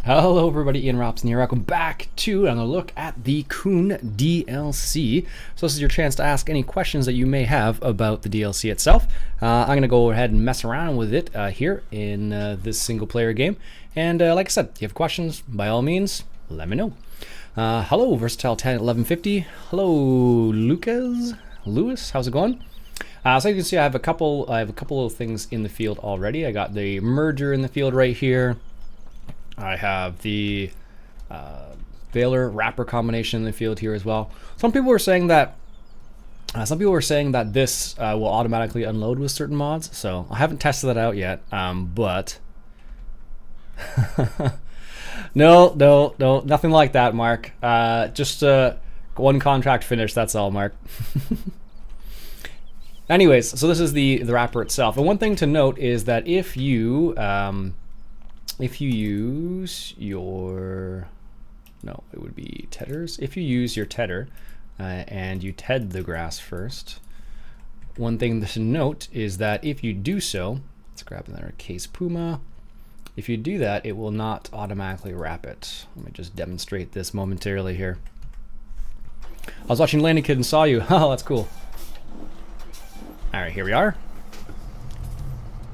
Hello everybody, Iain Robson here. Welcome back to another look at the KUHN DLC. So this is your chance to ask any questions that you may have about the DLC itself. I'm going to go ahead and mess around with it here in this single player game. And like I said, if you have questions, by all means, let me know. Hello Versatile101150. Hello Lewis, how's it going? So you can see I have a couple of things in the field already. I got the merger in the field right here. I have the Baylor wrapper combination in the field here as well. Some people were saying that this will automatically unload with certain mods. So I haven't tested that out yet, but no, nothing like that, Mark. Just one contract finish. That's all, Mark. Anyways, so this is the wrapper itself, and one thing to note is that if you use your, no, it would be tedders. If you use your tedder and you ted the grass first, one thing to note is that if you do so, let's grab another case Puma. If you do that, it will not automatically wrap it. Let me just demonstrate this momentarily here. I was watching Landing Kid and saw you. Oh, that's cool. All right, here we are.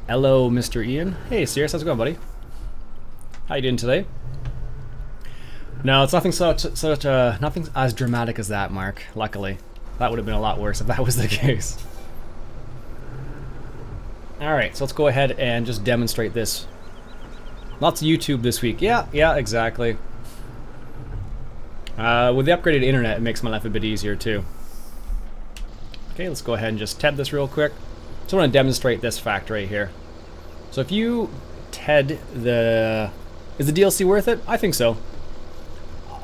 Hello, Mr. Iain. Hey, Sirius, how's it going, buddy? How you doing today? No, it's nothing nothing as dramatic as that, Mark. Luckily, that would have been a lot worse if that was the case. All right, so let's go ahead and just demonstrate this. Lots of YouTube this week. Yeah, exactly. With the upgraded internet, it makes my life a bit easier too. Okay, let's go ahead and just TED this real quick. So I want to demonstrate this fact right here. So if you TED the... Is the DLC worth it? I think so.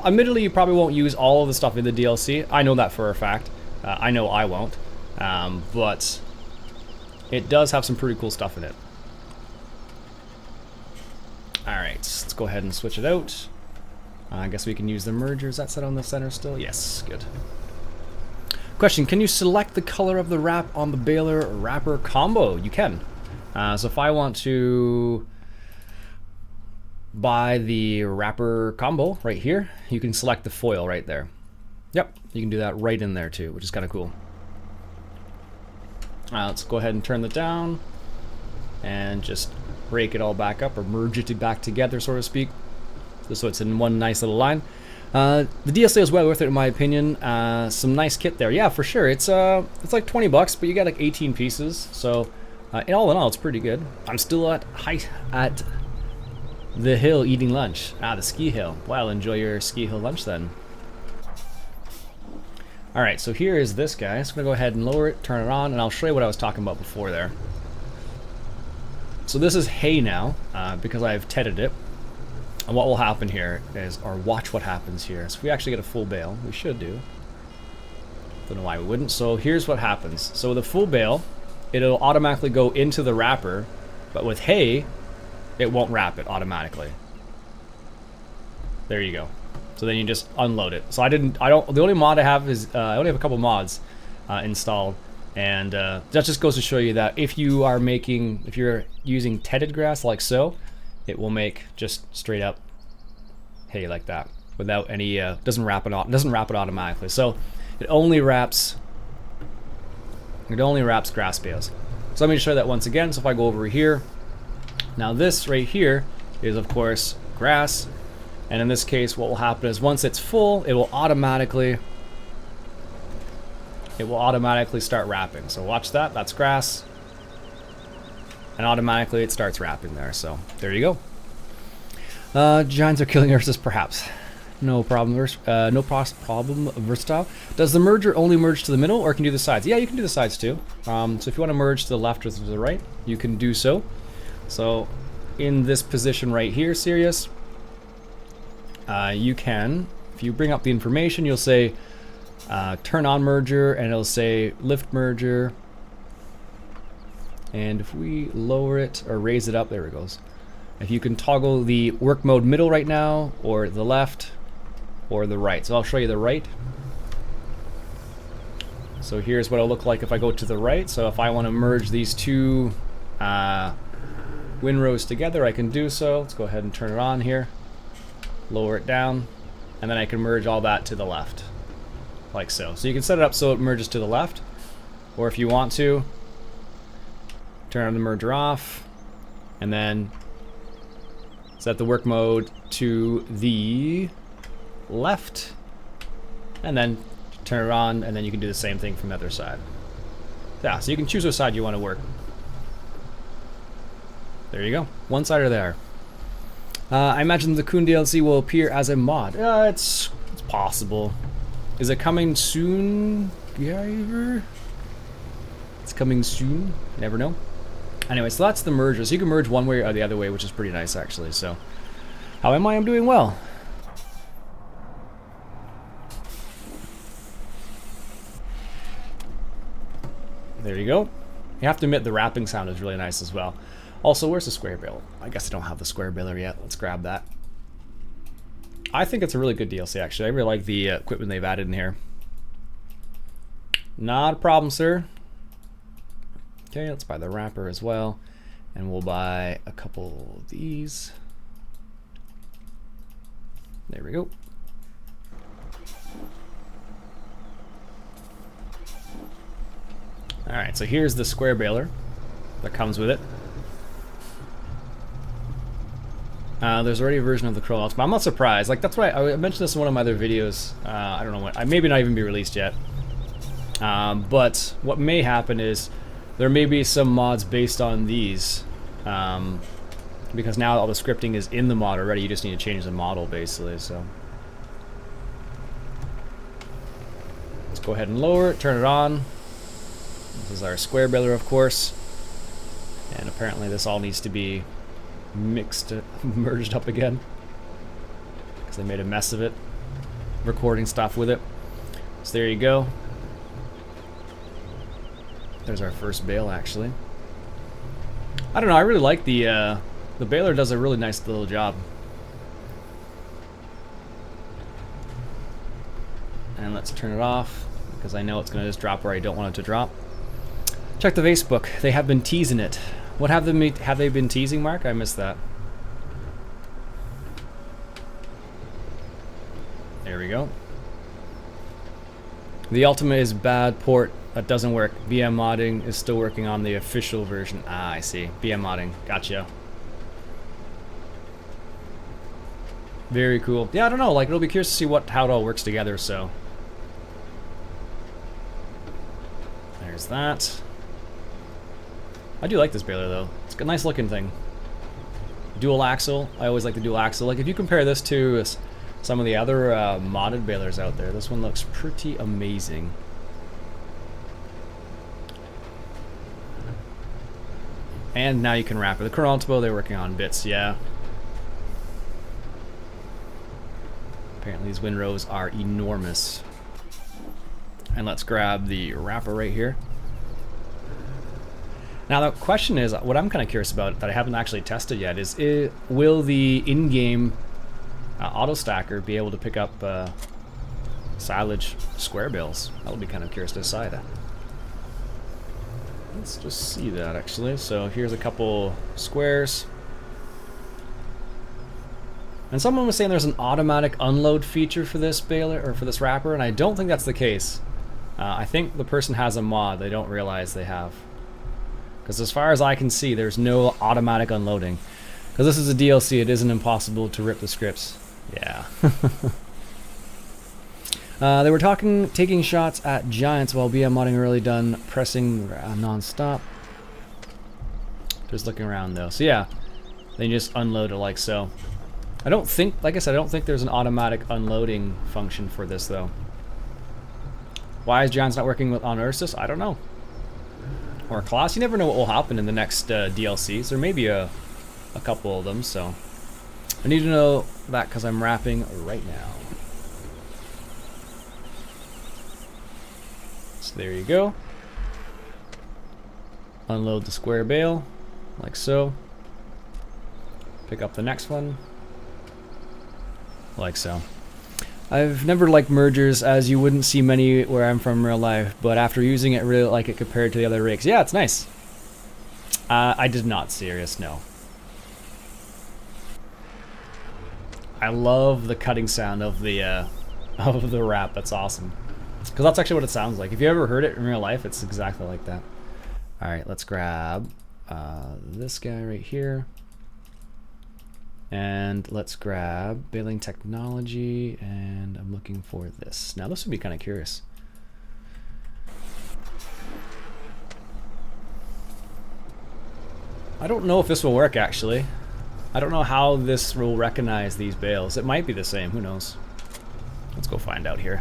Admittedly, you probably won't use all of the stuff in the DLC. I know that for a fact. I know I won't. But it does have some pretty cool stuff in it. Alright, let's go ahead and switch it out. I guess we can use the merger. Is that set on the center still? Yes, good. Question, can you select the color of the wrap on the Baylor wrapper combo? You can. So if I want to buy the wrapper combo right here, you can select the foil right there. Yep, you can do that right in there too, which is kind of cool. Let's go ahead and turn that down and just break it all back up, or merge it back together, so to speak, just so it's in one nice little line. The DLC is well worth it in my opinion. Some nice kit there, yeah, for sure. It's like 20 bucks, but you got like 18 pieces, so all in all, it's pretty good. I'm still at the hill eating lunch. The ski hill. Well, enjoy your ski hill lunch then. Alright, so here is this guy. So I'm going to go ahead and lower it, turn it on, and I'll show you what I was talking about before there. So this is hay now, because I've tedded it. And what will happen here is, or watch what happens here. So if we actually get a full bale, we should do. Don't know why we wouldn't. So here's what happens. So with a full bale, it'll automatically go into the wrapper, but with hay, it won't wrap it automatically. There you go. So then you just unload it. So the only mod I have is, I only have a couple mods installed. And that just goes to show you that if you're using tedded grass like so, it will make just straight up hay like that without any, doesn't wrap it automatically. So it only wraps grass bales. So let me show you that once again. So if I go over here, now this right here is of course grass, and in this case what will happen is once it's full, it will automatically start wrapping. So watch that, that's grass, and automatically it starts wrapping there. So there you go. Giants are killing Ursus, perhaps. No problem, problem, Versatile. Does the merger only merge to the middle, or can you do the sides? Yeah, you can do the sides too. So if you want to merge to the left or to the right, you can do so. So in this position right here, Sirius, you can, if you bring up the information, you'll say turn on merger, and it'll say lift merger. And if we lower it or raise it up, there it goes. If you can toggle the work mode middle right now, or the left, or the right. So I'll show you the right. So here's what it'll look like if I go to the right. So if I want to merge these two windrows together, I can do so. Let's go ahead and turn it on here. lower it down, and then I can merge all that to the left, like so. So you can set it up so it merges to the left, or if you want to, turn the merger off, and then set the work mode to the left, and then turn it on, and then you can do the same thing from the other side. Yeah, so you can choose which side you want to work. There you go, one side or the other. I imagine the KUHN DLC will appear as a mod. It's possible. Is it coming soon, Giver? It's coming soon. You never know. Anyway, so that's the merger. So you can merge one way or the other way, which is pretty nice, actually. So, how am I? I'm doing well. There you go. You have to admit the wrapping sound is really nice as well. Also, where's the square baler? I guess I don't have the square baler yet. Let's grab that. I think it's a really good DLC, actually. I really like the equipment they've added in here. Not a problem, sir. Okay, let's buy the wrapper as well. And we'll buy a couple of these. There we go. Alright, so here's the square baler that comes with it. There's already a version of the Chronos, but I'm not surprised. Like, that's why I mentioned this in one of my other videos. I don't know when, maybe not even be released yet. But what may happen is there may be some mods based on these, because now all the scripting is in the mod already. You just need to change the model, basically. So let's go ahead and lower it, turn it on. This is our square baler, of course, and apparently this all needs to be merged up again because I made a mess of it recording stuff with it. So there you go. There's our first bale, actually. I don't know, I really like the baler. Does a really nice little job. And let's turn it off because I know it's gonna just drop where I don't want it to drop. Check the Facebook, they have been teasing it. What have they been teasing, Mark? I missed that. There we go. The Ultima is bad port that doesn't work. VM modding is still working on the official version. Ah, I see. VM modding. Gotcha. Very cool. Yeah, I don't know. Like, it'll be curious to see how it all works together. So there's that. I do like this baler though. It's a nice looking thing. Dual axle. I always like the dual axle. Like if you compare this to some of the other modded balers out there, this one looks pretty amazing. And now you can wrap it. The Chrono, they're working on bits, yeah. Apparently these windrows are enormous. And let's grab the wrapper right here. Now the question is, what I'm kind of curious about that I haven't actually tested yet is, will the in-game auto stacker be able to pick up silage square bales? That'll be kind of curious to decide. Let's just see that actually. So here's a couple squares. And someone was saying there's an automatic unload feature for this baler or for this wrapper, and I don't think that's the case. I think the person has a mod they don't realize they have. Because as far as I can see, there's no automatic unloading. Because this is a DLC, it isn't impossible to rip the scripts. Yeah. They were taking shots at giants while BM modding early done pressing non-stop. Just looking around though. So yeah, they just unload it like so. I don't think, like I said, I don't think there's an automatic unloading function for this though. Why is Giants not working on Ursus? I don't know. Or Class, you never know what will happen in the next DLCs. There may be a couple of them, so I need to know that because I'm wrapping right now. So there you go. Unload the square bale, like so. Pick up the next one, like so. I've never liked mergers, as you wouldn't see many where I'm from in real life, but after using it, really like it compared to the other rigs. Yeah, it's nice. I did not serious, no. I love the cutting sound of the wrap. That's awesome. Because that's actually what it sounds like. If you ever heard it in real life, it's exactly like that. All right, let's grab this guy right here. And let's grab baling technology, and I'm looking for this. Now this would be kind of curious. I don't know if this will work actually. I don't know how this will recognize these bales. It might be the same, who knows? Let's go find out here.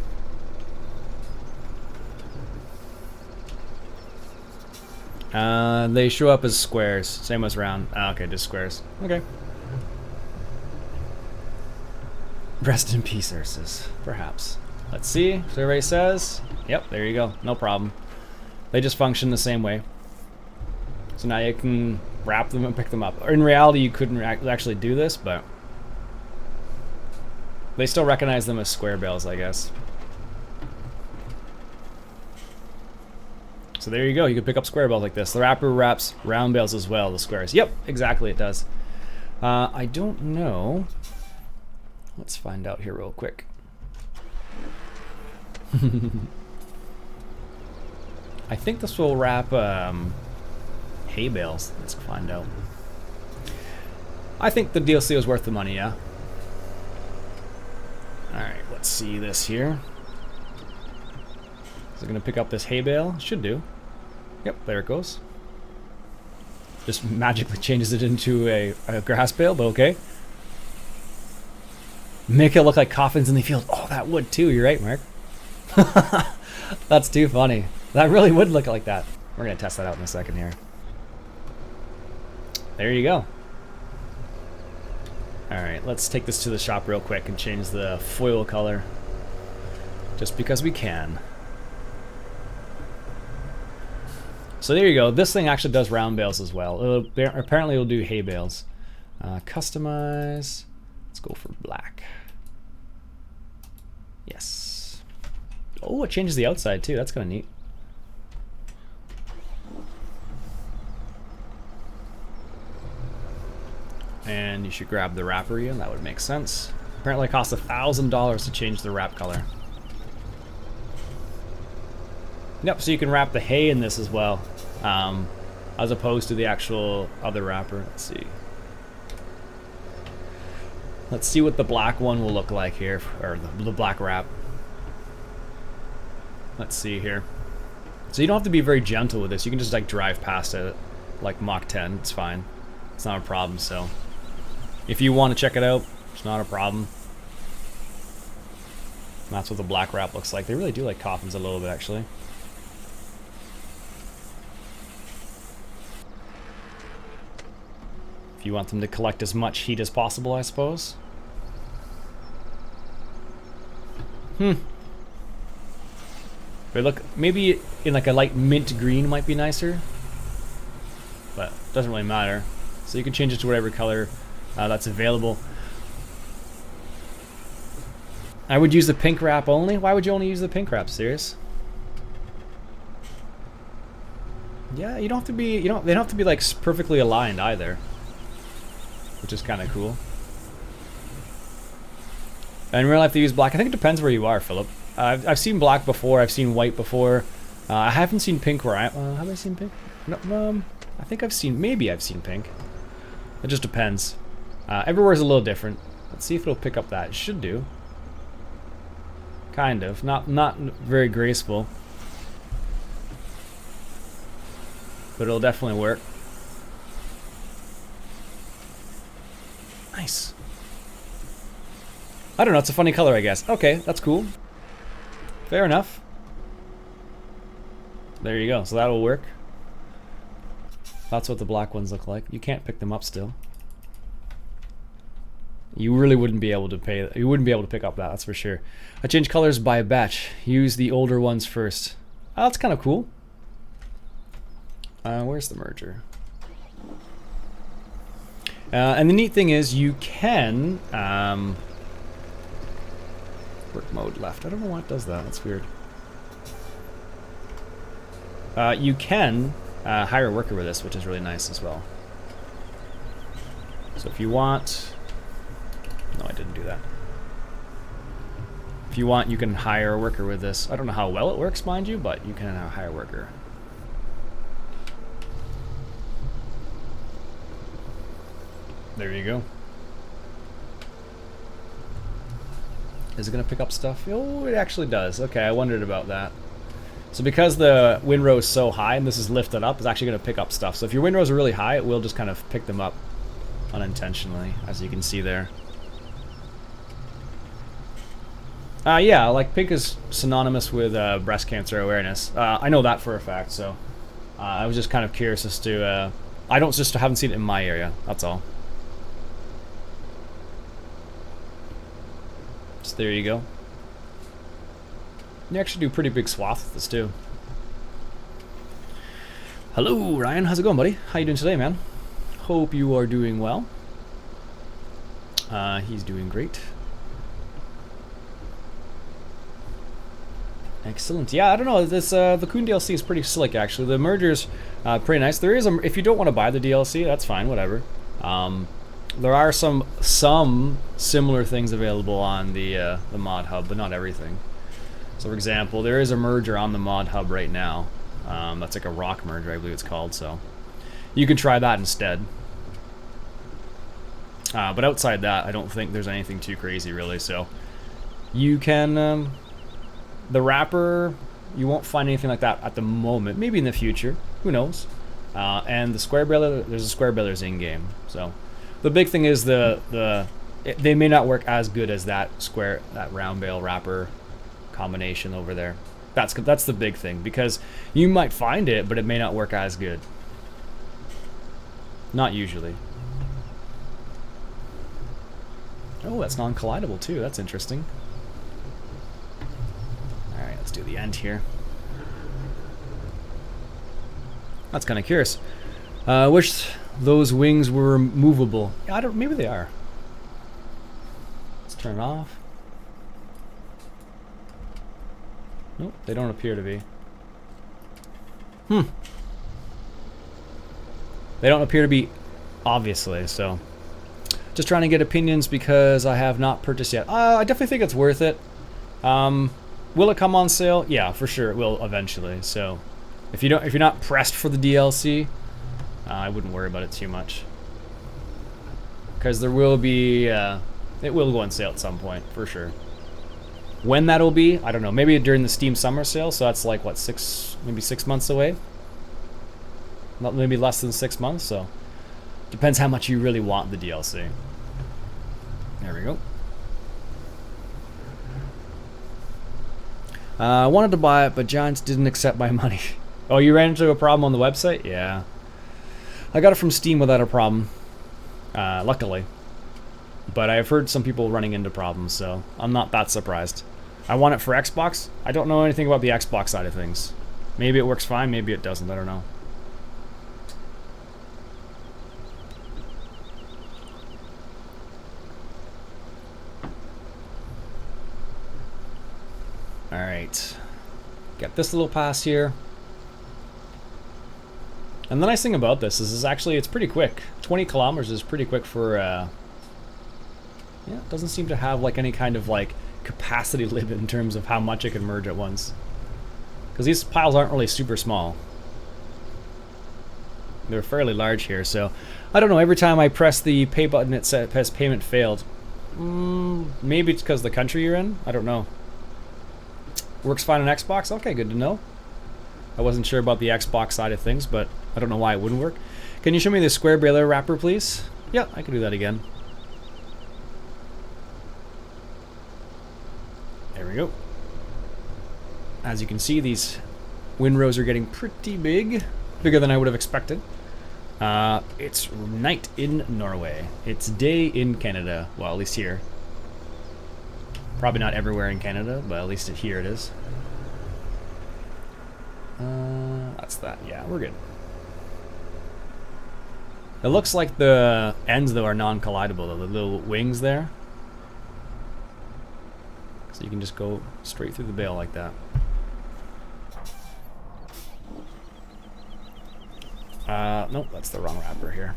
They show up as squares, same as round. Okay, just squares. Okay. Rest in peace, Ursus. Perhaps. Let's see. Survey says. Yep, there you go. No problem. They just function the same way. So now you can wrap them and pick them up. Or in reality, you couldn't actually do this, but they still recognize them as square bales, I guess. So there you go. You can pick up square bales like this. The wrapper wraps round bales as well, the squares. Yep, exactly it does. I don't know. Let's find out here real quick. I think this will wrap hay bales. Let's find out. I think the DLC is worth the money, yeah. Alright, let's see this here. Is it going to pick up this hay bale? Should do. Yep, there it goes. Just magically changes it into a grass bale, but okay. Make it look like coffins in the field. Oh, that would too. You're right, Mark. That's too funny. That really would look like that. We're going to test that out in a second here. There you go. Alright, let's take this to the shop real quick and change the foil color. Just because we can. So there you go. This thing actually does round bales as well. Apparently it'll do hay bales. Customize. Let's go for black. Yes. Oh, it changes the outside too. That's kind of neat. And you should grab the wrapper, Iain. That would make sense. Apparently it costs $1,000 to change the wrap color. Yep, so you can wrap the hay in this as well, as opposed to the actual other wrapper. Let's see. Let's see what the black one will look like here, or the black wrap. Let's see here. So you don't have to be very gentle with this. You can just like drive past it like Mach 10. It's fine. It's not a problem. So if you want to check it out, it's not a problem. And that's what the black wrap looks like. They really do like coffins a little bit, actually. If you want them to collect as much heat as possible, I suppose. But look, maybe in like a light mint green might be nicer. But it doesn't really matter. So you can change it to whatever color that's available. I would use the pink wrap only. Why would you only use the pink wrap? Serious? Yeah, you don't have to be. They don't have to be like perfectly aligned either, which is kind of cool. And in real life, they use black. I think it depends where you are, Philip. I've seen black before. I've seen white before. I haven't seen pink where I. Have I seen pink? No. I think I've seen. Maybe I've seen pink. It just depends. Everywhere's a little different. Let's see if it'll pick up that. It should do. Kind of. Not very graceful. But it'll definitely work. Nice. I don't know, it's a funny color, I guess. Okay, that's cool. Fair enough. There you go, so that'll work. That's what the black ones look like. You can't pick them up still. You really wouldn't be able to pick up that, that's for sure. I change colors by batch. Use the older ones first. Oh, that's kind of cool. Where's the merger? And the neat thing is you can work mode left. I don't know why it does that. That's weird. You can hire a worker with this, which is really nice as well. So if you want, No, I didn't do that. If you want, you can hire a worker with this. I don't know how well it works, mind you, but you can hire a worker. There you go. Is it going to pick up stuff? Oh, it actually does. Okay, I wondered about that. So because the windrow is so high and this is lifted up, it's actually going to pick up stuff. So if your windrows are really high, it will just kind of pick them up unintentionally, as you can see there. Yeah, like pink is synonymous with breast cancer awareness. I know that for a fact, so I was just kind of curious as to... I haven't seen it in my area, that's all. So there you go. You actually do pretty big swaths with this too. Hello, Ryan. How's it going, buddy? How you doing today, man? Hope you are doing well. He's doing great. Excellent. Yeah, I don't know. This the KUHN DLC is pretty slick, actually. The merger's pretty nice. There is if you don't want to buy the DLC, that's fine. Whatever. There are some similar things available on the mod hub, but not everything. So, for example, there is a merger on the mod hub right now. That's like a rock merger, I believe it's called. So, you can try that instead. But outside that, I don't think there's anything too crazy, really. So, you can... the wrapper, you won't find anything like that at the moment. Maybe in the future. Who knows? And the square baler, there's a square balers in-game. So, the big thing is they may not work as good as that round bale wrapper combination over there. That's the big thing, because you might find it, but it may not work as good. Not usually. Oh, that's non-collidable too. That's interesting. All right, let's do the end here. That's kind of curious. Wish those wings were movable. I don't. Maybe they are. Let's turn it off. Nope, they don't appear to be. They don't appear to be, obviously, so. Just trying to get opinions because I have not purchased yet. I definitely think it's worth it. Will it come on sale? Yeah, for sure it will eventually. So, if you're not pressed for the DLC, I wouldn't worry about it too much. Because there will be, it will go on sale at some point, for sure. When that'll be, I don't know. Maybe during the Steam Summer Sale, so that's like, what, maybe 6 months away? Not maybe less than 6 months, so depends how much you really want the DLC. There we go. I wanted to buy it, but Giants didn't accept my money. Oh, you ran into a problem on the website? Yeah. I got it from Steam without a problem, luckily. But I've heard some people running into problems, so I'm not that surprised. I want it for Xbox. I don't know anything about the Xbox side of things. Maybe it works fine, maybe it doesn't. I don't know. Alright. Get this little pass here. And the nice thing about this is actually it's pretty quick. 20 kilometers is pretty quick for... yeah, it doesn't seem to have like any kind of like capacity limit in terms of how much it can merge at once. Because these piles aren't really super small. They're fairly large here, so I don't know, every time I press the pay button it says payment failed. Maybe it's because of the country you're in? I don't know. Works fine on Xbox? Okay, good to know. I wasn't sure about the Xbox side of things, but I don't know why it wouldn't work. Can you show me the square baler wrapper, please? Yeah, I can do that again. There we go. As you can see, these windrows are getting pretty big. Bigger than I would have expected. It's night in Norway. It's day in Canada. Well, at least here. Probably not everywhere in Canada, but at least here it is. That's that. Yeah, we're good. It looks like the ends, though, are non-collidable, the little wings there. So you can just go straight through the bale like that. Nope, that's the wrong wrapper here.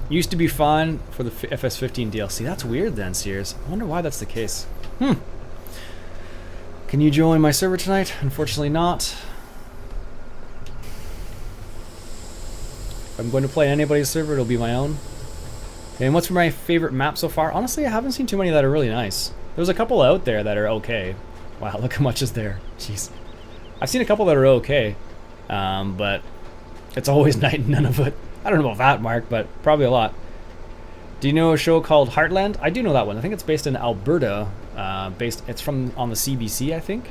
Used to be fun for the FS15 DLC. That's weird then, Sears. I wonder why that's the case. Can you join my server tonight? Unfortunately not. If I'm going to play anybody's server, it'll be my own. And what's my favorite map so far? Honestly, I haven't seen too many that are really nice. There's a couple out there that are okay. Wow, look how much is there. Jeez. I've seen a couple that are okay. But it's always night and none of it. I don't know about that, Mark, but probably a lot. Do you know a show called Heartland? I do know that one. I think it's based in Alberta. It's on the CBC, I think.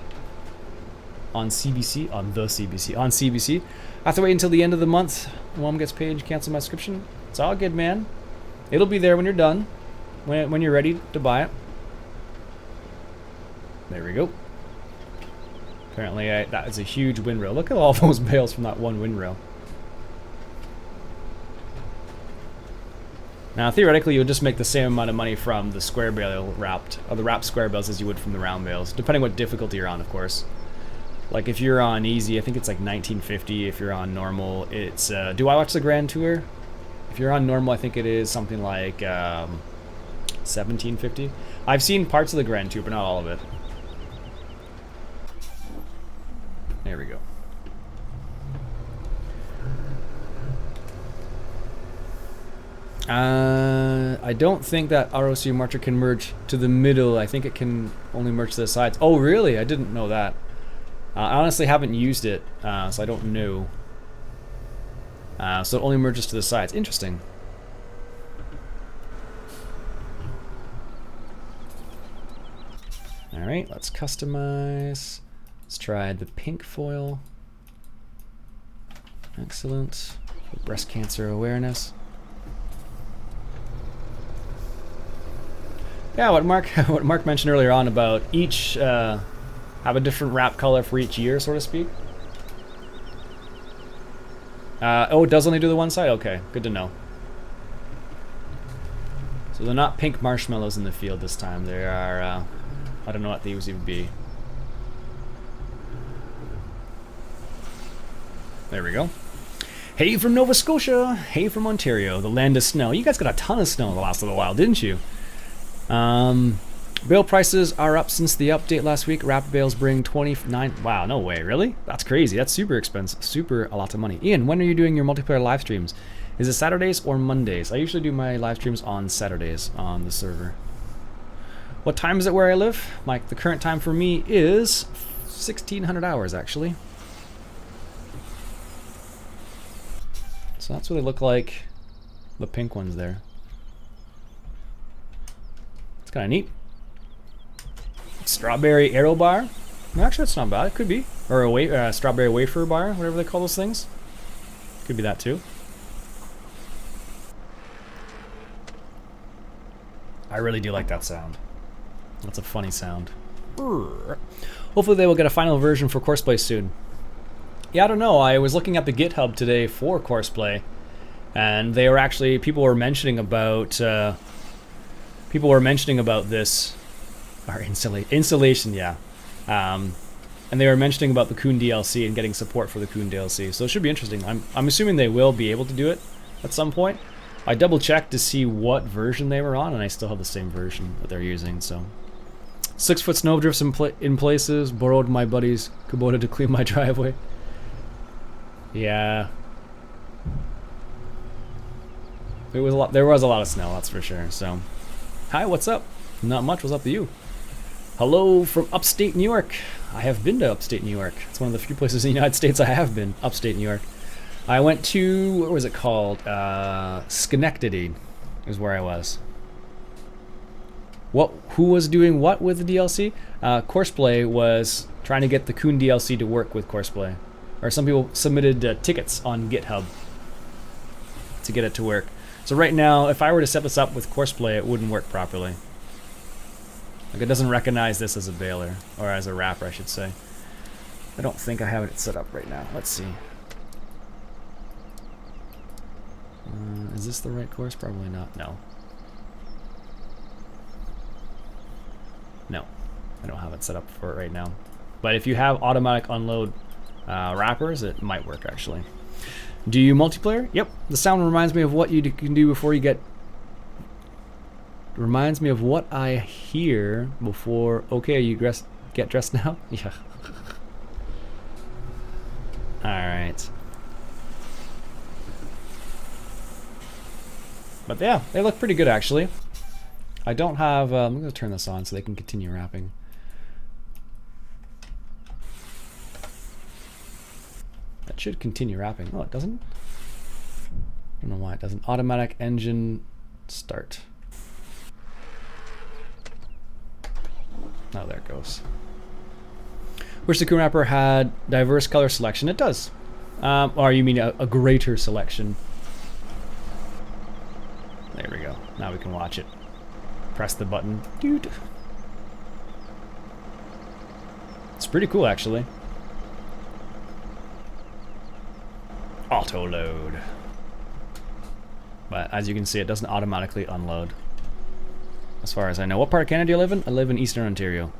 On CBC? On the CBC. On CBC. I have to wait until the end of the month. Mom gets paid, cancel my subscription. It's all good, man. It'll be there when you're done. When you're ready to buy it. There we go. Apparently, that is a huge windrow. Look at all those bales from that one windrow. Now, theoretically, you'll just make the same amount of money from the square bale wrapped, or the wrapped square bales as you would from the round bales, depending what difficulty you're on, of course. Like if you're on easy, I think it's like 1950. If you're on normal, it's do I watch the Grand Tour? If you're on normal, I think it is something like 1750. I've seen parts of the Grand Tour, but not all of it. There we go. I don't think that ROC Marcher can merge to the middle. I think it can only merge to the sides. Oh, really? I didn't know that. I honestly haven't used it, so I don't know. So it only merges to the sides. Interesting. Alright, let's customize. Let's try the pink foil. Excellent. Breast cancer awareness. Yeah, what Mark mentioned earlier on about each have a different wrap color for each year, so to speak. Oh, it does only do the one side? Okay, good to know. So they're not pink marshmallows in the field this time. They are, I don't know what these would be. There we go. Hey from Nova Scotia. Hey from Ontario, the land of snow. You guys got a ton of snow in the last little while, didn't you? Bale prices are up since the update last week. Wrapped bales bring 29. Wow, no way, really? That's crazy. That's super expensive. Super a lot of money. Iain, when are you doing your multiplayer live streams? Is it Saturdays or Mondays? I usually do my live streams on Saturdays on the server. What time is it where I live? Mike, the current time for me is 1600 hours actually. So that's what they look like. The pink ones there. It's kind of neat. Strawberry Aero bar. Actually, that's not bad. It could be. Or a strawberry wafer bar, whatever they call those things. Could be that too. I really do like that sound. That's a funny sound. Hopefully they will get a final version for Courseplay soon. Yeah, I don't know. I was looking at the GitHub today for Courseplay, and they were actually people were mentioning about this. Our installation, yeah. And they were mentioning about the KUHN DLC and getting support for the KUHN DLC. So it should be interesting. I'm assuming they will be able to do it at some point. I double checked to see what version they were on, and I still have the same version that they're using. So 6-foot snowdrifts in places. Borrowed my buddy's Kubota to clean my driveway. Yeah. There was a lot of snow, that's for sure. So, hi, what's up? Not much. What's up with you? Hello from upstate New York. I have been to upstate New York. It's one of the few places in the United States I have been. Upstate New York. I went to, what was it called? Schenectady is where I was. Who was doing what with the DLC? Courseplay was trying to get the KUHN DLC to work with Courseplay. Or some people submitted tickets on GitHub to get it to work. So right now, if I were to set this up with Courseplay, it wouldn't work properly. Like it doesn't recognize this as a baler, or as a wrapper, I should say. I don't think I have it set up right now. Let's see. Is this the right course? Probably not. No. No, I don't have it set up for it right now. But if you have automatic unload wrappers, it might work actually. Do you multiplayer? Yep. The sound reminds me of what you can do before you get... Reminds me of what I hear before... Okay, you get dressed now? Yeah. Alright. But yeah, they look pretty good actually. I don't have... I'm going to turn this on so they can continue rapping. That should continue rapping. Oh, it doesn't? I don't know why it doesn't. Automatic engine start. Oh, there it goes. Wish the KUHN wrapper had diverse color selection. It does. Or you mean a greater selection. There we go. Now we can watch it. Press the button. Dude. It's pretty cool, actually. Auto load. But as you can see, it doesn't automatically unload. As far as I know. What part of Canada do you live in? I live in Eastern Ontario.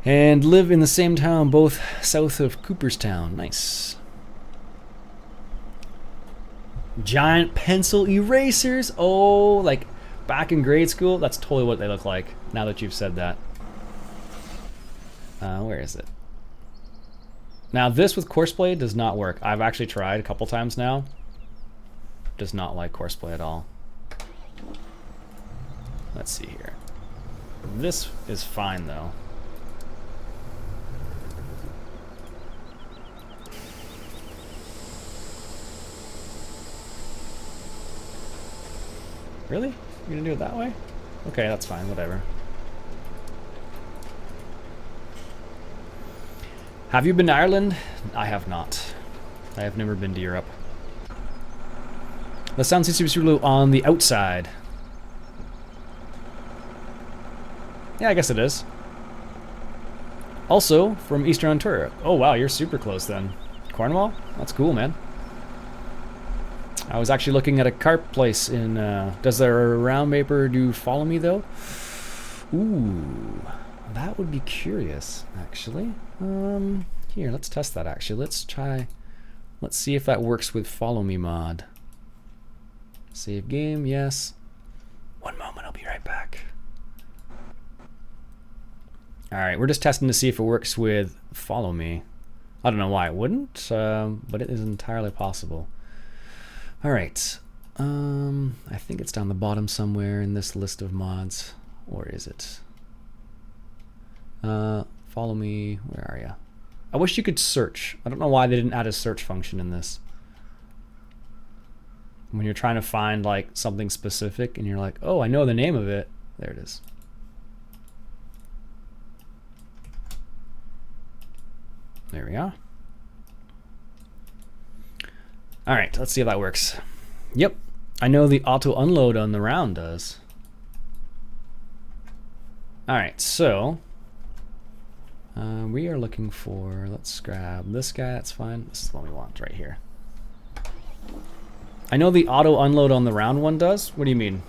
And live in the same town, both south of Cooperstown. Nice. Giant pencil erasers. Oh, like back in grade school? That's totally what they look like, now that you've said that. Where is it? Now this with Courseplay does not work. I've actually tried a couple times now. Does not like Courseplay at all. Let's see here. This is fine though. Really? You're gonna do it that way? Okay, that's fine, whatever. Have you been to Ireland? I have not. I have never been to Europe. The sound seems to be super low on the outside. Yeah, I guess it is. Also, from Eastern Ontario. Oh wow, you're super close then. Cornwall? That's cool, man. I was actually looking at a carp place in, does their round paper do follow me though? Ooh, that would be curious, actually. Here, let's test that actually. Let's see if that works with follow me mod. Save game, yes. One moment, I'll be right back. All right, we're just testing to see if it works with follow me. I don't know why it wouldn't, but it is entirely possible. All right, I think it's down the bottom somewhere in this list of mods, or is it? Follow me, where are you? I wish you could search. I don't know why they didn't add a search function in this. When you're trying to find like something specific and you're like, oh, I know the name of it. There it is. There we go. All right, let's see if that works. Yep, I know the auto unload on the round does. All right, so we are looking for, let's grab this guy, that's fine. This is what we want right here. I know the auto unload on the round one does. What do you mean?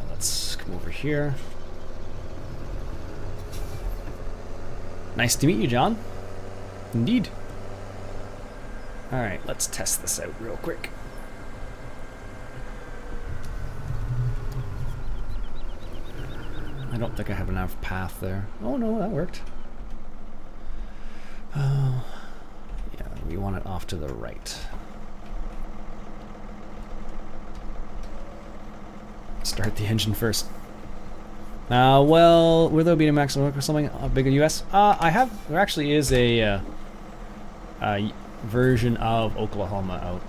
Let's come over here. Nice to meet you, John. Indeed. All right, let's test this out real quick. I don't think I have enough path there. Oh no, that worked. Oh, yeah, we want it off to the right. Start the engine first. Well, will there be a maximum or something big in US? There actually is a version of Oklahoma out.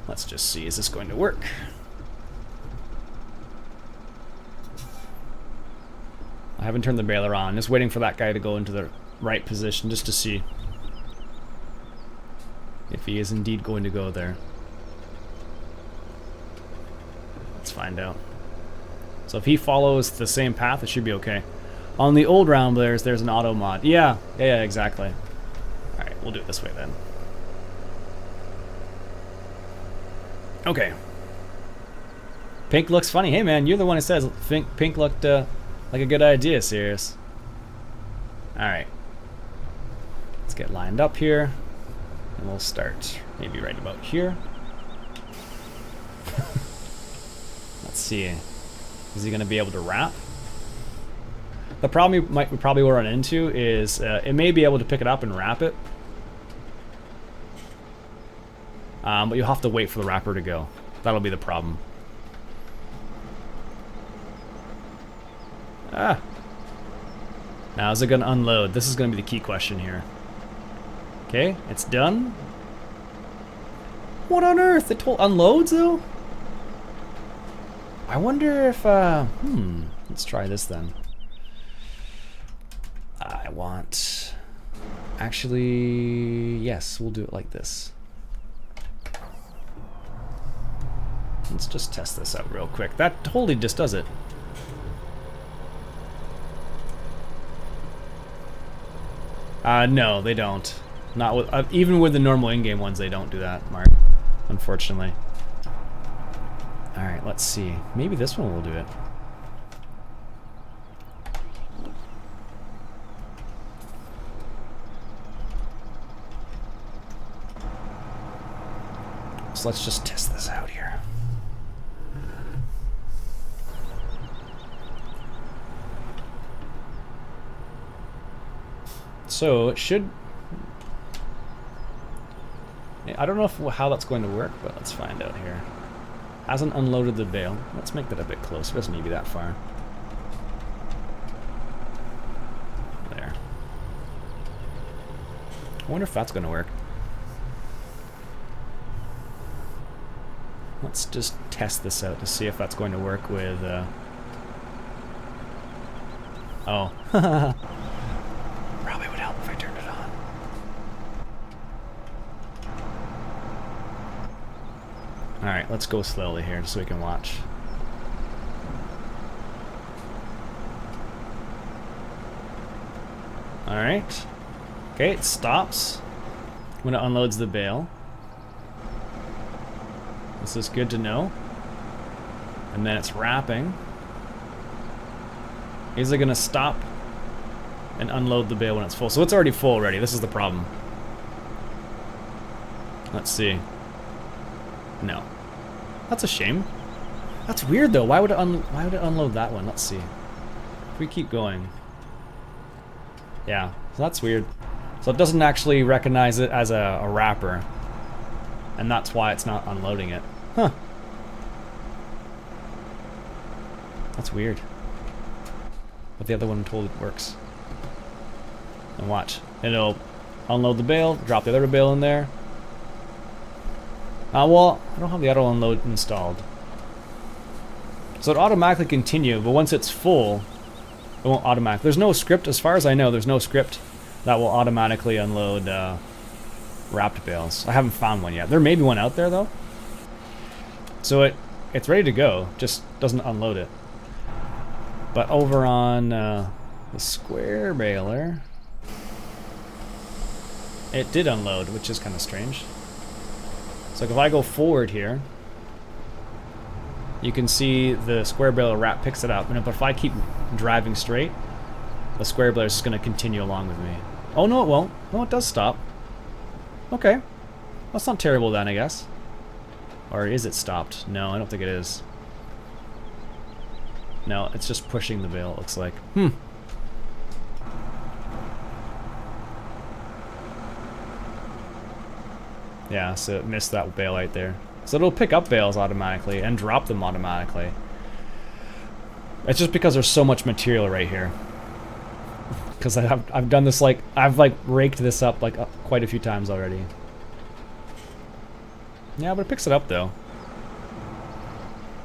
Let's just see, is this going to work? I haven't turned the baler on, just waiting for that guy to go into the right position just to see if he is indeed going to go there. Let's find out. So if he follows the same path, it should be okay. On the old round, there's an auto mod. Yeah, exactly. All right, we'll do it this way then. Okay. Pink looks funny. Hey man, you're the one who says pink looked like a good idea, serious. All right. Let's get lined up here, and we'll start maybe right about here. Let's see. Is he going to be able to wrap? The problem we probably will run into is it may be able to pick it up and wrap it, but you'll have to wait for the wrapper to go. That'll be the problem. Ah. Now is it going to unload? This is going to be the key question here. Okay, it's done. What on earth? It unloads though? I wonder if, let's try this then. I want, actually, yes, we'll do it like this. Let's just test this out real quick. That totally just does it. No, they don't. Not with, even with the normal in-game ones, they don't do that, Mark. Unfortunately. All right, let's see. Maybe this one will do it. So let's just test this out here. So it should. I don't know how that's going to work, but let's find out here. Hasn't unloaded the bale. Let's make that a bit closer. It doesn't need to be that far. There. I wonder if that's going to work. Let's just test this out to see if that's going to work with... Oh. Probably would help if I turned it on. Alright, let's go slowly here just so we can watch. Alright. Okay, it stops when it unloads the bale. This is good to know. And then it's wrapping. Is it gonna stop and unload the bale when it's full? So it's already full already. This is the problem. Let's see. No. That's a shame. That's weird though. Why would it unload that one? Let's see. If we keep going. Yeah, so that's weird. So it doesn't actually recognize it as a wrapper. And that's why it's not unloading it. Huh. That's weird. But the other one totally works. And watch. It'll unload the bale, drop the other bale in there. Well, I don't have the auto unload installed. So it automatically continue, but once it's full, it won't automatically. There's no script, as far as I know, there's no script that will automatically unload wrapped bales. I haven't found one yet. There may be one out there though. So it's ready to go, just doesn't unload it. But over on the square baler, it did unload, which is kind of strange. So if I go forward here, you can see the square baler wrap picks it up, and if I keep driving straight, the square baler is just going to continue along with me. Oh no, it won't. No, it does stop. Okay, that's not terrible then, I guess. Or is it stopped? No, I don't think it is. No, it's just pushing the bale, it looks like. Yeah, so it missed that bale right there. So it'll pick up bales automatically and drop them automatically. It's just because there's so much material right here. Because I've done this I've raked this up quite a few times already. Yeah, but it picks it up though.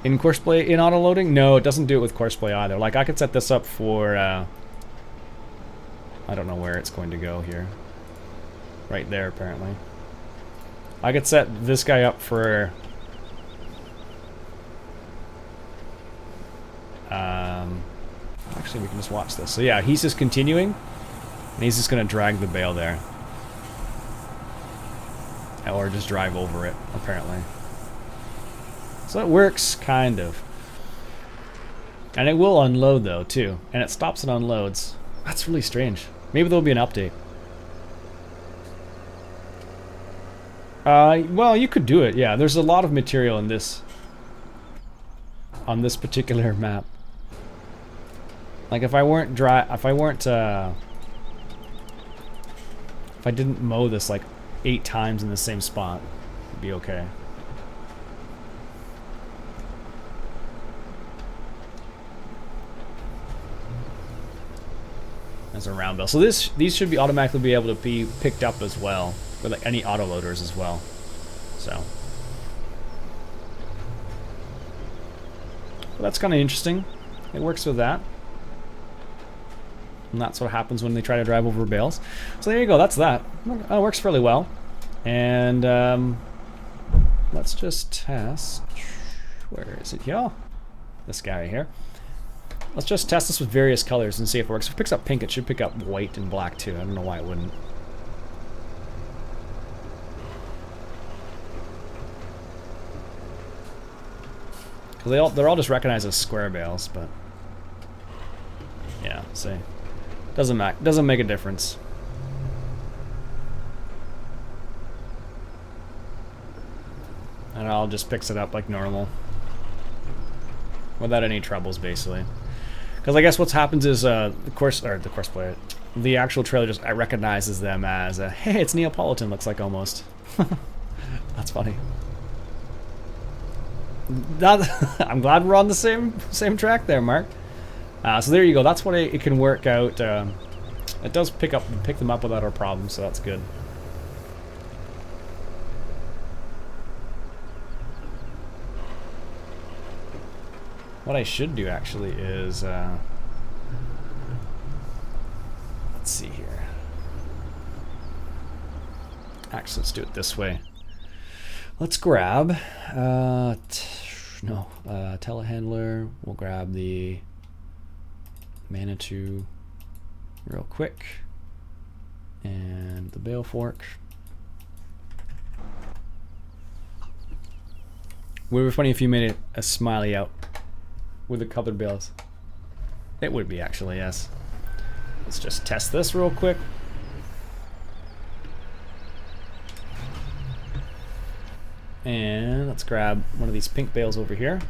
In courseplay, in auto loading? No, it doesn't do it with courseplay either. Like I could set this up for I don't know where it's going to go here. Right there apparently. I could set this guy up for actually we can just watch this. So yeah, he's just continuing and he's just gonna drag the bale there. Or just drive over it, apparently. So it works, kind of. And it will unload though, too. And it stops and unloads. That's really strange. Maybe there'll be an update. Well, you could do it. Yeah, there's a lot of material in this on this particular map. Like if I didn't mow this like 8 times in the same spot, it'd be okay. As a round bell. So these should be automatically be able to be picked up as well, for like any autoloaders as well. So well, that's kind of interesting. It works with that. And that's what happens when they try to drive over bales. So there you go, that's that. It works fairly well. And let's just test. Where is it? Yeah, this guy right here. Let's just test this with various colors and see if it works. If it picks up pink, it should pick up white and black too. I don't know why it wouldn't. Because they're all just recognized as square bales, but yeah, see. Doesn't make a difference. And it all just picks it up like normal. Without any troubles, basically. Because I guess what happens is the actual trailer just recognizes them as hey, it's Neapolitan, looks like almost. That's funny. I'm glad we're on the same track there, Mark. So there you go. That's what it can work out. It does pick them up without our problem, so that's good. What I should do actually is let's see here. Actually, let's do it this way. Let's grab telehandler. We'll grab the Manitou real quick, and the bale fork. Would be funny if you made a smiley out with the colored bales. It would be actually, yes. Let's just test this real quick. And let's grab one of these pink bales over here.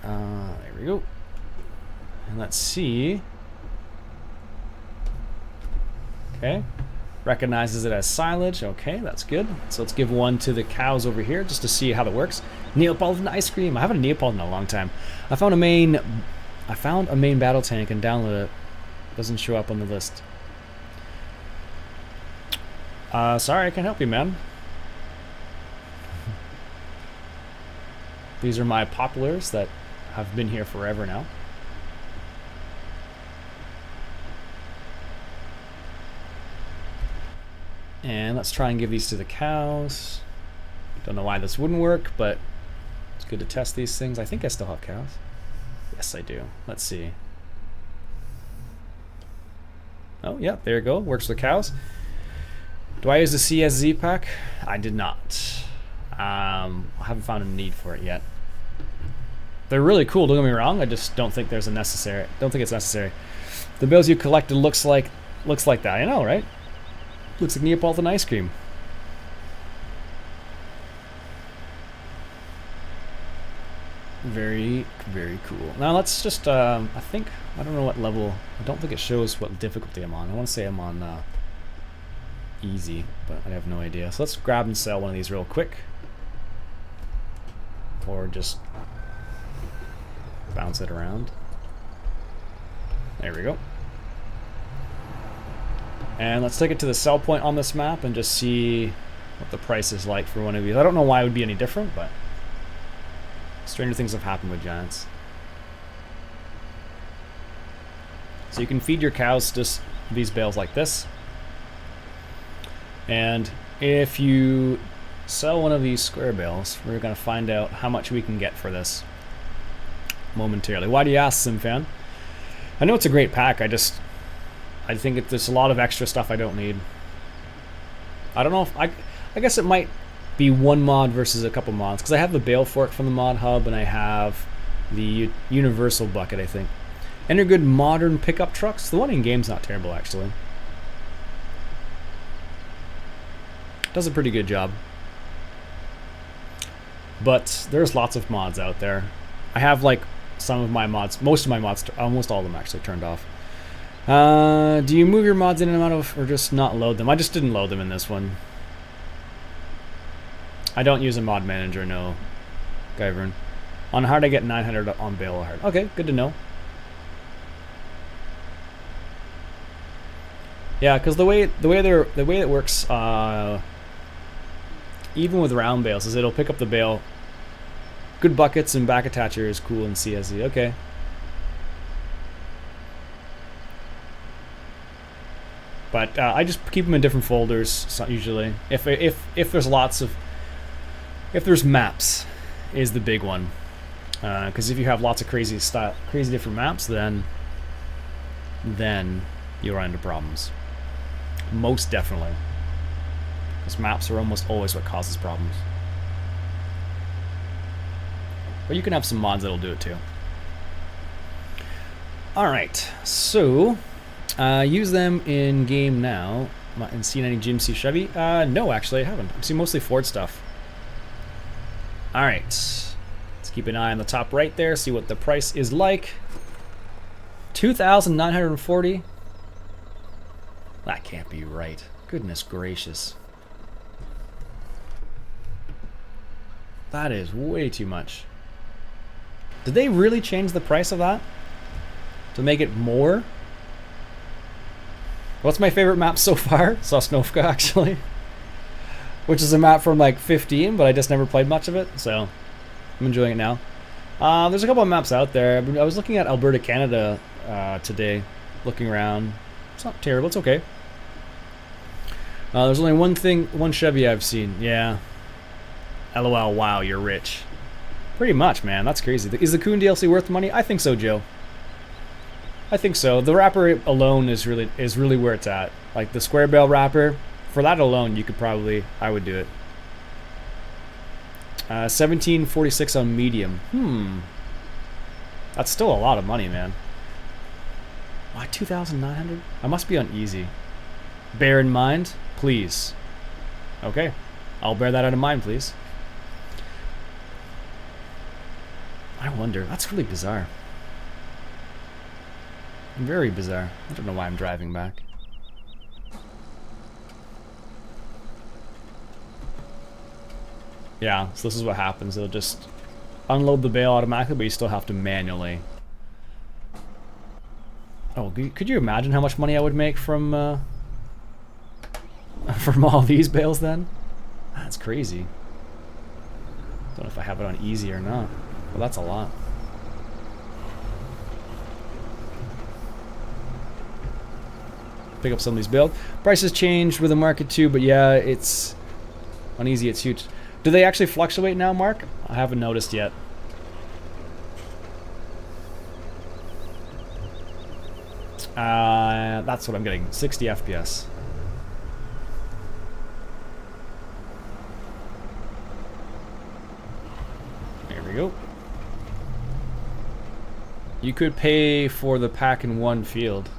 There we go. And let's see. Okay. Recognizes it as silage. Okay, that's good. So let's give one to the cows over here just to see how that works. Neapolitan ice cream. I haven't had Neapolitan in a long time. I found a main battle tank and downloaded it. Doesn't show up on the list. Sorry, I can't help you, man. These are my populars that have been here forever now. And let's try and give these to the cows. Don't know why this wouldn't work, but it's good to test these things. I think I still have cows. Yes, I do. Let's see. Oh, yeah, there you go. Works with cows. Do I use the CSZ pack? I did not. I haven't found a need for it yet. They're really cool, don't get me wrong. I just don't think it's necessary. The bales you collected looks like that. I know, right? Looks like Neapolitan ice cream. Very, very cool. Now let's just, I don't know what level, I don't think it shows what difficulty I'm on. I want to say I'm on easy, but I have no idea. So let's grab and sell one of these real quick. Or just bounce it around. There we go. And let's take it to the sell point on this map and just see what the price is like for one of these. I don't know why it would be any different, but stranger things have happened with giants. So you can feed your cows just these bales like this. And if you sell one of these square bales, we're going to find out how much we can get for this momentarily. Why do you ask, SimFan? I know it's a great pack, I think there's a lot of extra stuff I don't need. I don't know if I guess it might be one mod versus a couple mods, because I have the bale fork from the mod hub and I have the universal bucket, I think. Any good modern pickup trucks? The one in game's not terrible, actually. Does a pretty good job. But there's lots of mods out there. I have like some of my mods, most of my mods, almost all of them actually turned off. Do you move your mods in and out of, or just not load them? I just didn't load them in this one. I don't use a mod manager, no. Guyvern. On hard I get 900 on Bale hard. Okay, good to know. Yeah, because the way it works, even with round bales, is it'll pick up the bale. Good buckets and back attacher is cool in CSE. Okay. But I just keep them in different folders usually. If there's maps, is the big one. Because if you have lots of crazy different maps, then you run into problems. Most definitely. Because maps are almost always what causes problems. But you can have some mods that'll do it too. Alright, so use them in game now. And seen any GMC Chevy? No, actually I haven't. I've seen mostly Ford stuff. Alright, let's keep an eye on the top right there, see what the price is like. 2,940. That can't be right. Goodness gracious. That is way too much. Did they really change the price of that? To make it more? What's my favorite map so far? Sosnovka, actually. Which is a map from like 15, but I just never played much of it, so I'm enjoying it now. There's a couple of maps out there. I was looking at Alberta, Canada today, looking around. It's not terrible, it's okay. There's only one Chevy I've seen. Yeah. LOL, wow, you're rich. Pretty much, man. That's crazy. Is the KUHN DLC worth money? I think so, Joe. I think so. The wrapper alone is really where it's at. Like the square bale wrapper, for that alone, you could probably, I would do it. 1746 on medium. That's still a lot of money, man. Why 2,900? I must be on easy. Bear in mind, please. Okay, I'll bear that in mind, please. I wonder. That's really bizarre. Very bizarre. I don't know why I'm driving back. Yeah, so this is what happens. It'll just unload the bale automatically, but you still have to manually. Oh, could you imagine how much money I would make from all these bales then? That's crazy. Don't know if I have it on easy or not. Well, that's a lot. Pick up some of these builds. Prices changed with the market too, but yeah, it's on easy, it's huge. Do they actually fluctuate now, Mark? I haven't noticed yet. That's what I'm getting. 60 FPS. There we go. You could pay for the pack in one field.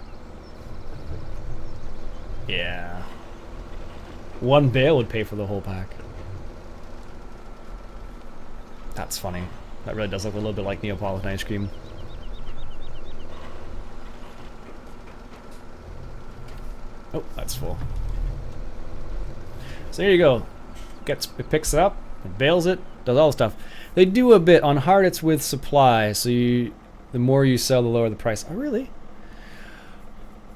Yeah. One bale would pay for the whole pack. That's funny. That really does look a little bit like Neapolitan ice cream. Oh, that's full. So there you go. It picks it up, it bales it, does all the stuff. They do a bit on hard. It's with supply, so the more you sell, the lower the price. Oh, really?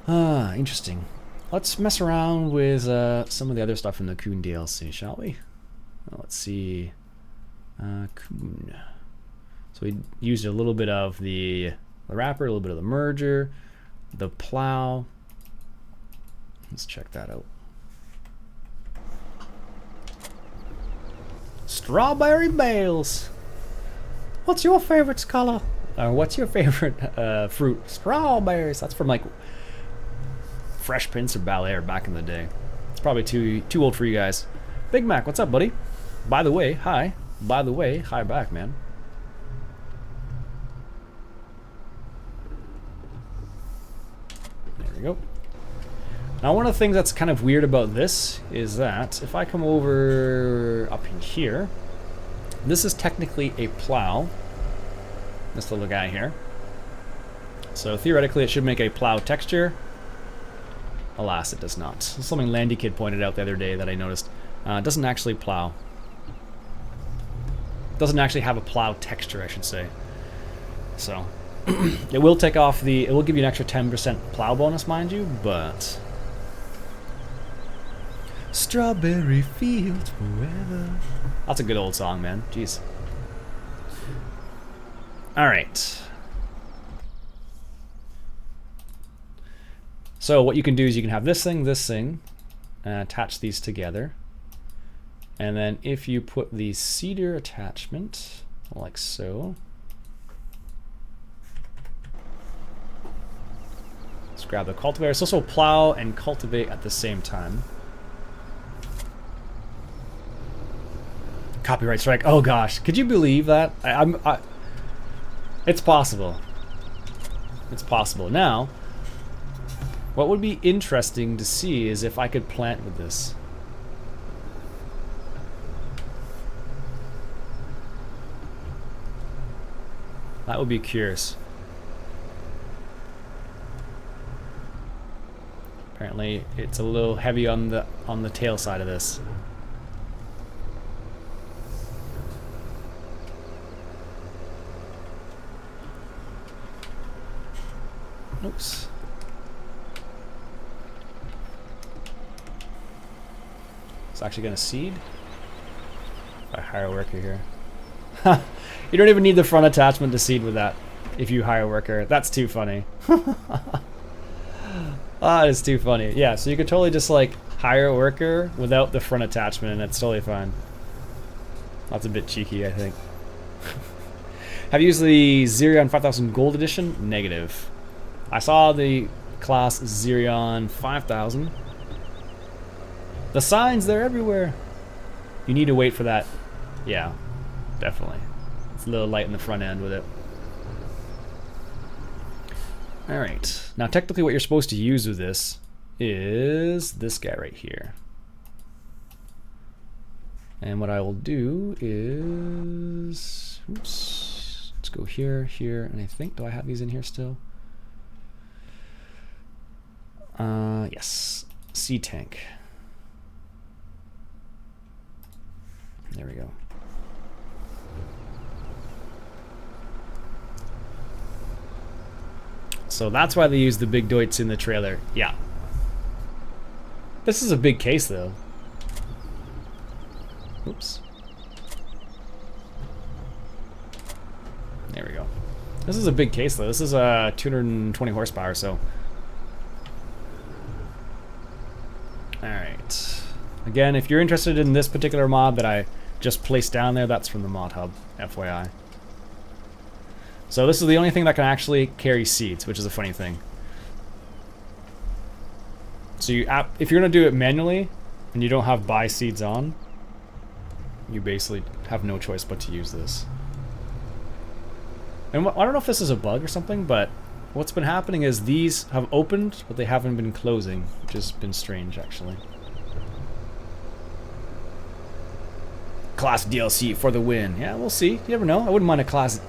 Ah, interesting. Let's mess around with some of the other stuff in the KUHN DLC, shall we? Well, let's see. KUHN. So we used a little bit of the wrapper, a little bit of the merger, the plow. Let's check that out. Strawberry bales. What's your favorite color? Or what's your favorite fruit? Strawberries. That's from like Fresh Prince or Bel Air back in the day. It's probably too old for you guys. Big Mac, what's up, buddy? By the way, hi. By the way, hi back, man. we go. Now one of the things that's kind of weird about this is that if I come over up in here, this is technically a plow, this little guy here. So theoretically it should make a plow texture. Alas, it does not. Something Landy Kid pointed out the other day that I noticed. It doesn't actually plow. It doesn't actually have a plow texture, I should say. So it will take off the, it will give you an extra 10% plow bonus, mind you, but strawberry fields forever. That's a good old song, man. Jeez. All right. So what you can do is you can have this thing, attach these together. And then if you put the cedar attachment, like so. Let's grab the cultivator. It's also plow and cultivate at the same time. Copyright strike. Oh gosh, could you believe that? It's possible. It's possible. Now, what would be interesting to see is if I could plant with this. That would be curious. Apparently, it's a little heavy on the tail side of this. Oops. It's actually gonna seed. If I hire a worker here. You don't even need the front attachment to seed with that if you hire a worker. That's too funny. Ah, it's too funny. Yeah, so you could totally just like hire a worker without the front attachment and it's totally fine. That's a bit cheeky, I think. Have you used the Xerion 5000 Gold Edition? Negative. I saw the class Xerion 5000. The signs, they're everywhere. You need to wait for that. Yeah, definitely. It's a little light in the front end with it. Alright, now technically what you're supposed to use with this is this guy right here. And what I will do is, oops, let's go here, here, and I think, do I have these in here still? Yes, C-Tank. There we go. So that's why they use the big Deutz in the trailer. Yeah. This is a big case though. Oops. There we go. This is a big case though. This is 220 horsepower, so. Alright. Again, if you're interested in this particular mod that I just placed down there, that's from the mod hub, FYI. So this is the only thing that can actually carry seeds, which is a funny thing. So if you're gonna do it manually and you don't have buy seeds on, you basically have no choice but to use this. And I don't know if this is a bug or something, but what's been happening is these have opened, but they haven't been closing, which has been strange actually. Class DLC for the win. Yeah, we'll see. You never know. I wouldn't mind a class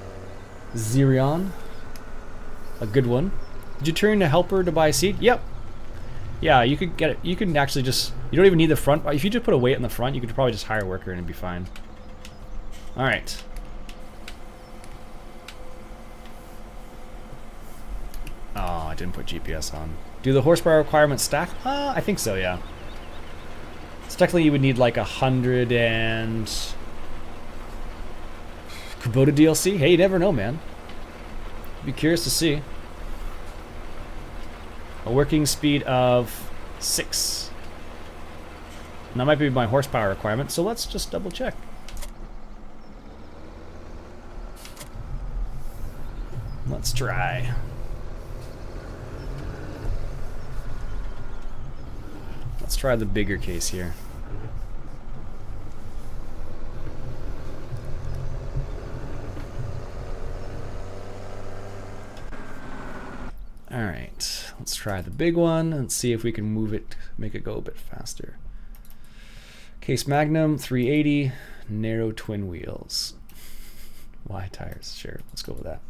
Xerion. A good one. Did you turn to helper to buy a seat? Yep. Yeah, you could get it. You can actually just, you don't even need the front. If you just put a weight in the front, you could probably just hire a worker and it'd be fine. Alright. Oh, I didn't put GPS on. Do the horsepower requirements stack? I think so, yeah. So technically you would need like 100 and... Kubota DLC? Hey, you never know, man. Be curious to see. A working speed of 6. And that might be my horsepower requirement, so let's just double check. Let's try. Let's try the bigger case here. Alright, let's try the big one and see if we can move it, make it go a bit faster. Case Magnum 380, narrow twin wheels. Wide tires, sure, let's go with that.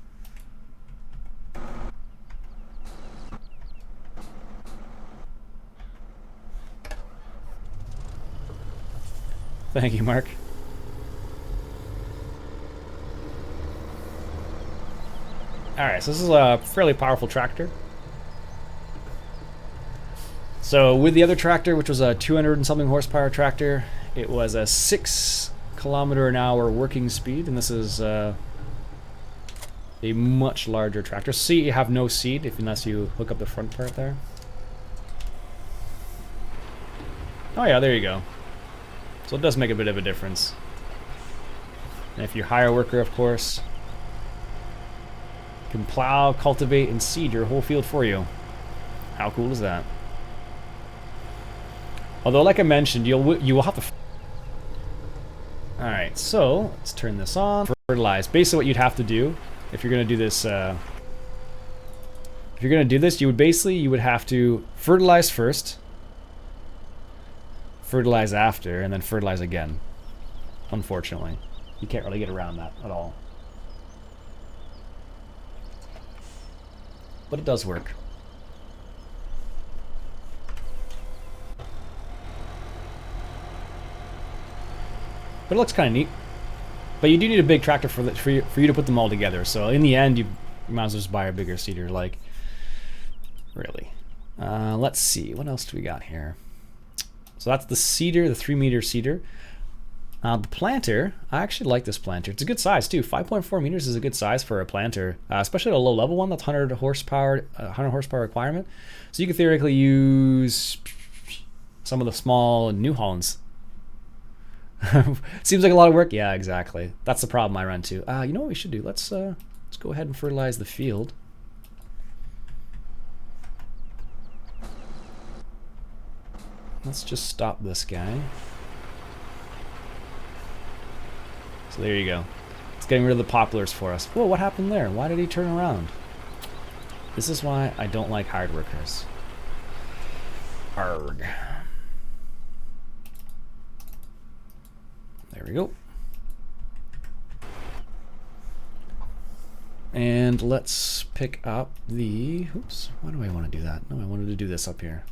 Thank you, Mark. Alright, so this is a fairly powerful tractor. So with the other tractor, which was a 200 and something horsepower tractor, it was a 6 km/h working speed, and this is a much larger tractor. See, you have no seat unless you hook up the front part there. Oh yeah, there you go. So it does make a bit of a difference. And if you're a hire worker, of course, you can plow, cultivate, and seed your whole field for you. How cool is that? Although, like I mentioned, you will have to. All right, so let's turn this on. Fertilize. Basically, what you'd have to do if you're going to do this, you would have to fertilize first, fertilize after, and then fertilize again. Unfortunately, you can't really get around that at all. But it does work. But it looks kind of neat. But you do need a big tractor for you to put them all together. So in the end, you might as well just buy a bigger seeder. Like, really. Let's see. What else do we got here? So that's the seeder, the 3-meter seeder. The planter, I actually like this planter. It's a good size too. 5.4 meters is a good size for a planter, especially a low-level one that's 100 horsepower requirement. So you could theoretically use some of the small New Hollands. Seems like a lot of work. Yeah, exactly. That's the problem I run into. You know what we should do? Let's go ahead and fertilize the field. Let's just stop this guy. So there you go. It's getting rid of the poplars for us. Whoa, what happened there? Why did he turn around? This is why I don't like hired workers. Arg. There we go. And let's pick up the, oops, why do I want to do that? No, I wanted to do this up here.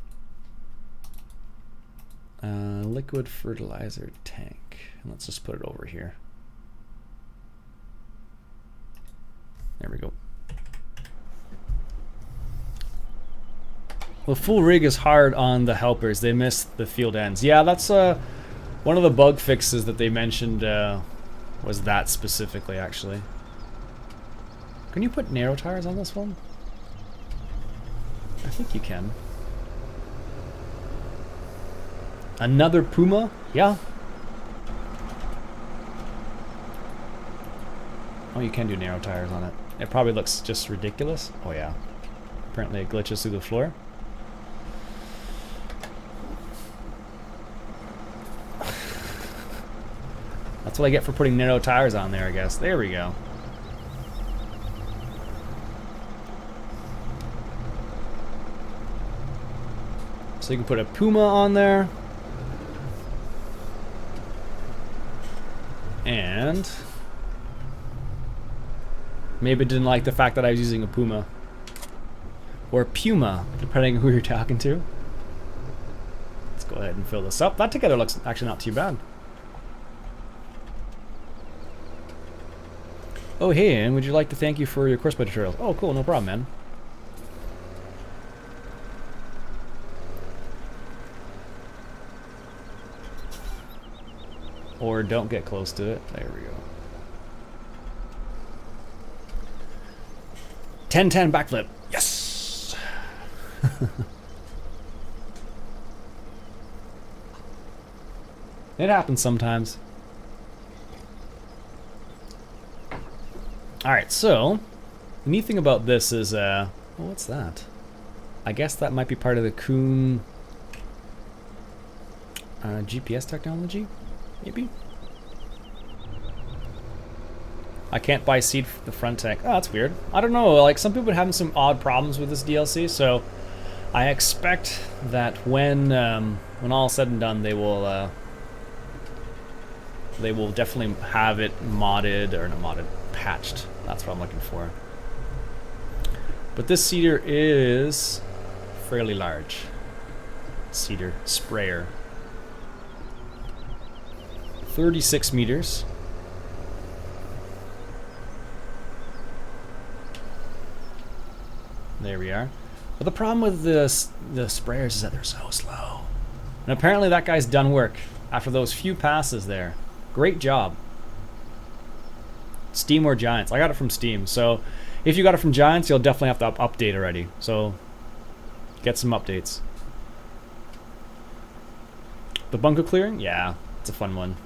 Liquid fertilizer tank. And let's just put it over here. There we go. The full rig is hard on the helpers. They miss the field ends. Yeah, that's one of the bug fixes that they mentioned was that specifically, actually. Can you put narrow tires on this one? I think you can. Another Puma? Yeah. Oh, you can do narrow tires on it. It probably looks just ridiculous. Oh yeah. Apparently it glitches through the floor. That's what I get for putting narrow tires on there, I guess. There we go. So you can put a Puma on there. And maybe it didn't like the fact that I was using a Puma. Or Puma, depending on who you're talking to. Let's go ahead and fill this up. That together looks actually not too bad. Oh, hey, Iain, would you like to thank you for your course build tutorials? Oh, cool, no problem, man. Or don't get close to it. There we go. 10-10 backflip. Yes! It happens sometimes. Alright, so the neat thing about this is, oh, what's that? I guess that might be part of the KUHN GPS technology, maybe? I can't buy seed for the front tank. Oh, that's weird. I don't know, like some people are having some odd problems with this DLC, so I expect that when all is said and done, they will definitely have it modded, or not modded, patched. That's what I'm looking for. But this cedar is fairly large. Cedar sprayer. 36 meters. There we are. But the problem with the sprayers is that they're so slow. And apparently that guy's done work after those few passes there. Great job. Steam or Giants. I got it from Steam. So if you got it from Giants, you'll definitely have to update already. So get some updates. The bunker clearing? Yeah, it's a fun one.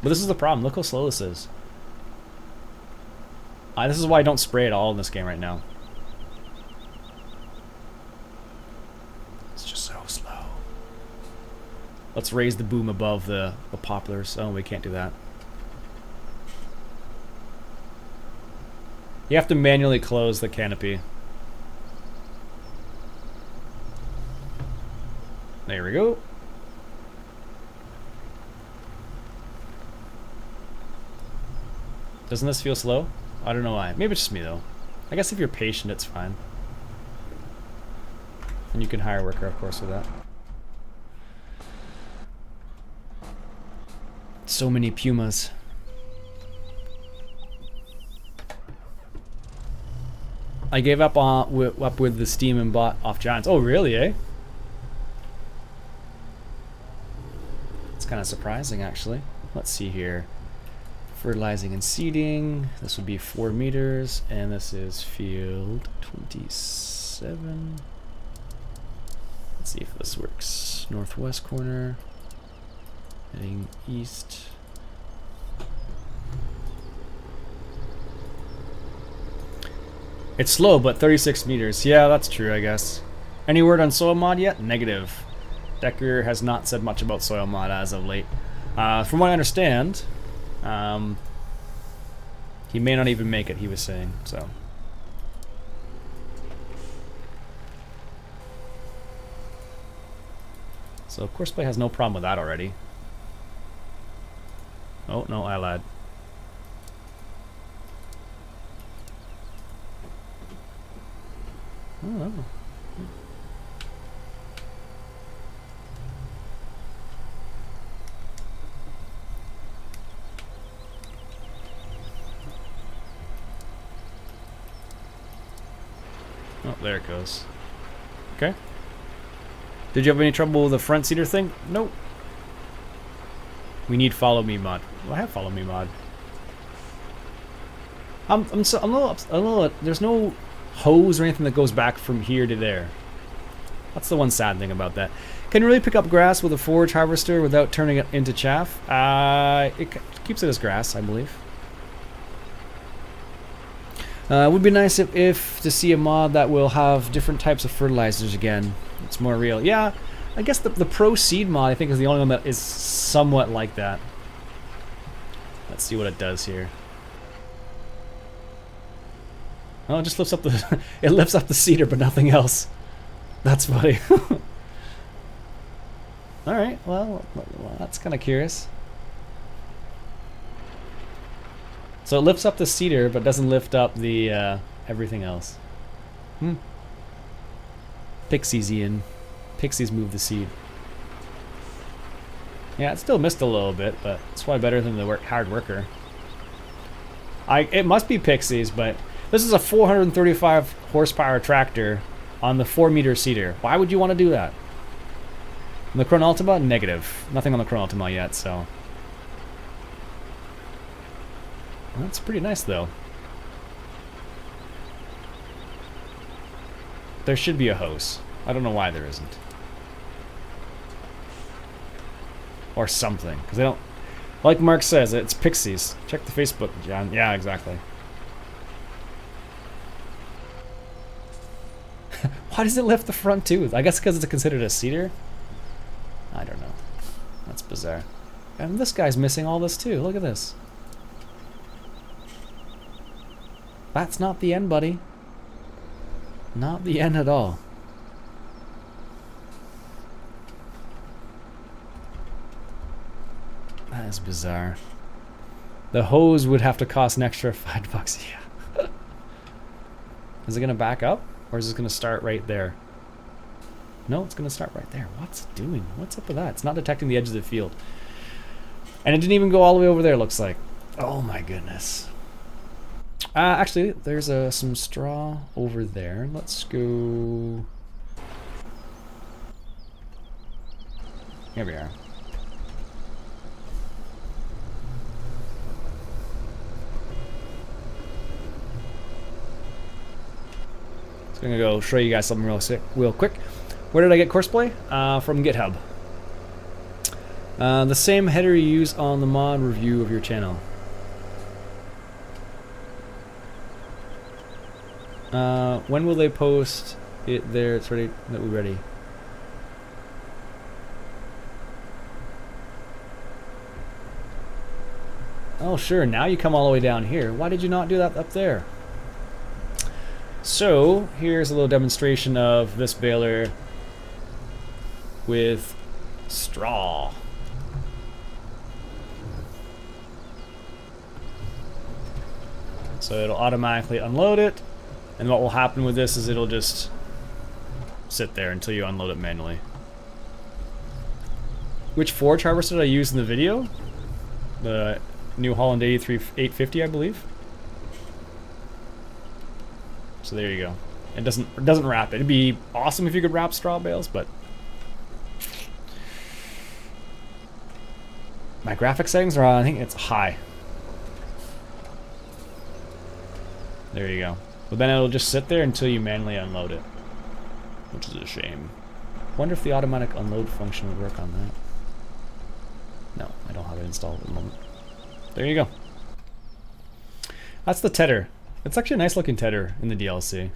But this is the problem. Look how slow this is. This is why I don't spray at all in this game right now. It's just so slow. Let's raise the boom above the poplars. Oh, we can't do that. You have to manually close the canopy. There we go. Doesn't this feel slow? I don't know why. Maybe it's just me though. I guess if you're patient, it's fine. And you can hire a worker, of course, with that. So many pumas. I gave up with the Steam and bought off Giants. Oh, really, eh? It's kind of surprising, actually. Let's see here. Fertilizing and seeding. This would be 4 meters, and this is field 27. Let's see if this works. Northwest corner. Heading east. It's slow, but 36 meters. Yeah, that's true, I guess. Any word on soil mod yet? Negative. Decker has not said much about soil mod as of late. From what I understand, he may not even make it, he was saying, so. So, of course, Play has no problem with that already. Oh, no, I lied. Oh. Oh, there it goes. Okay. Did you have any trouble with the front seater thing? Nope. We need follow me mod. Well, I have follow me mod. I'm a little. There's no hose or anything that goes back from here to there. That's the one sad thing about that. Can you really pick up grass with a forage harvester without turning it into chaff? It keeps it as grass, I believe. It would be nice if to see a mod that will have different types of fertilizers again. It's more real. Yeah, I guess the Pro Seed mod I think is the only one that is somewhat like that. Let's see what it does here. Oh, it just lifts up the it lifts up the cedar, but nothing else. That's funny. All right, well, that's kind of curious. So it lifts up the cedar, but doesn't lift up the everything else. Pixies, Iain. Pixies move the seed. Yeah, it still missed a little bit, but it's probably better than the hard worker. It must be Pixies, but this is a 435 horsepower tractor on the 4 meter cedar. Why would you want to do that? On the Chron Ultima? Negative. Nothing on the Chron Ultima yet, so. That's pretty nice, though. There should be a hose. I don't know why there isn't. Or something, because they don't... Like Mark says, it's Pixies. Check the Facebook, John. Yeah, exactly. Why does it lift the front tooth? I guess because it's considered a cedar? I don't know. That's bizarre. And this guy's missing all this too. Look at this. That's not the end, buddy. Not the end at all. That's bizarre. The hose would have to cost an extra $5. Yeah. Is it gonna back up, or is it gonna start right there? No, it's gonna start right there. What's it doing? What's up with that? It's not detecting the edge of the field. And it didn't even go all the way over there, looks like. Oh my goodness. Actually, there's some straw over there. Let's go... Here we are. So I'm gonna go show you guys something real quick. Where did I get Courseplay? From GitHub. The same header you use on the mod review of your channel. When will they post it there? It's ready. That we're ready. Oh sure, now you come all the way down here. Why did you not do that up there? So here's a little demonstration of this baler with straw. So it'll automatically unload it, and what will happen with this is it'll just sit there until you unload it manually. Which forge harvester did I use in the video? The New Holland 850, I believe. So there you go. It doesn't wrap it. It'd be awesome if you could wrap straw bales, but my graphics settings are on, I think it's high. There you go. But then it'll just sit there until you manually unload it, which is a shame. Wonder if the automatic unload function would work on that. No, I don't have it installed at the moment. There you go. That's the tether. It's actually a nice looking tether in the DLC.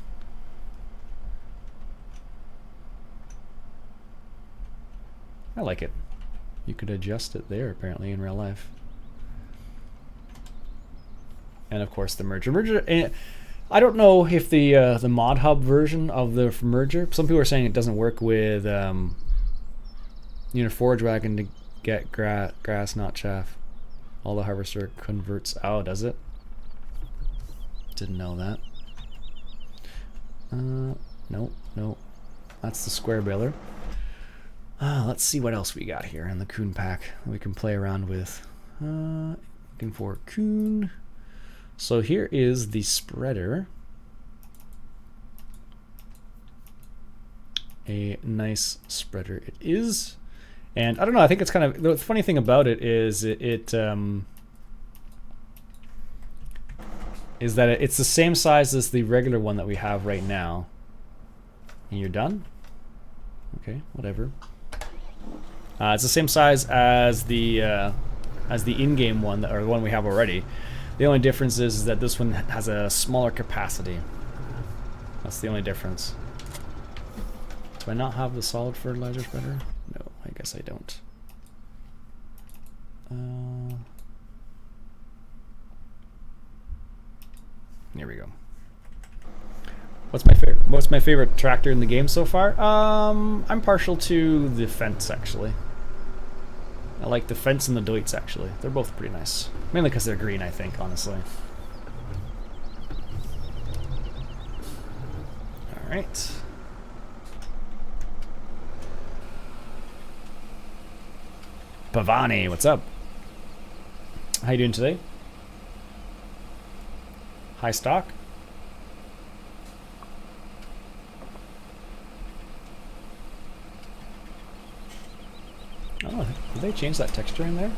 I like it. You could adjust it there apparently in real life. And of course the merger. I don't know if the mod hub version of the merger. Some people are saying it doesn't work with Forge Wagon to get grass, not chaff. All the harvester converts out, does it? Didn't know that. No. That's the square baler. Let's see what else we got here in the KUHN pack we can play around with. Looking for KUHN. So here is the spreader. A nice spreader it is. And I don't know, I think it's kind of, the funny thing about it is it's the same size as the regular one that we have right now. And you're done? Okay, whatever. It's the same size as the in-game one, or the one we have already. The only difference is that this one has a smaller capacity. That's the only difference. Do I not have the solid fertilizer spreader? No, I guess I don't. Here we go. What's my favorite tractor in the game so far? I'm partial to the Fence actually. I like the Fence and the Deutz actually. They're both pretty nice. Mainly because they're green, I think, honestly. Alright. Pavani, what's up? How you doing today? High stock? Oh, did they change that texture in there?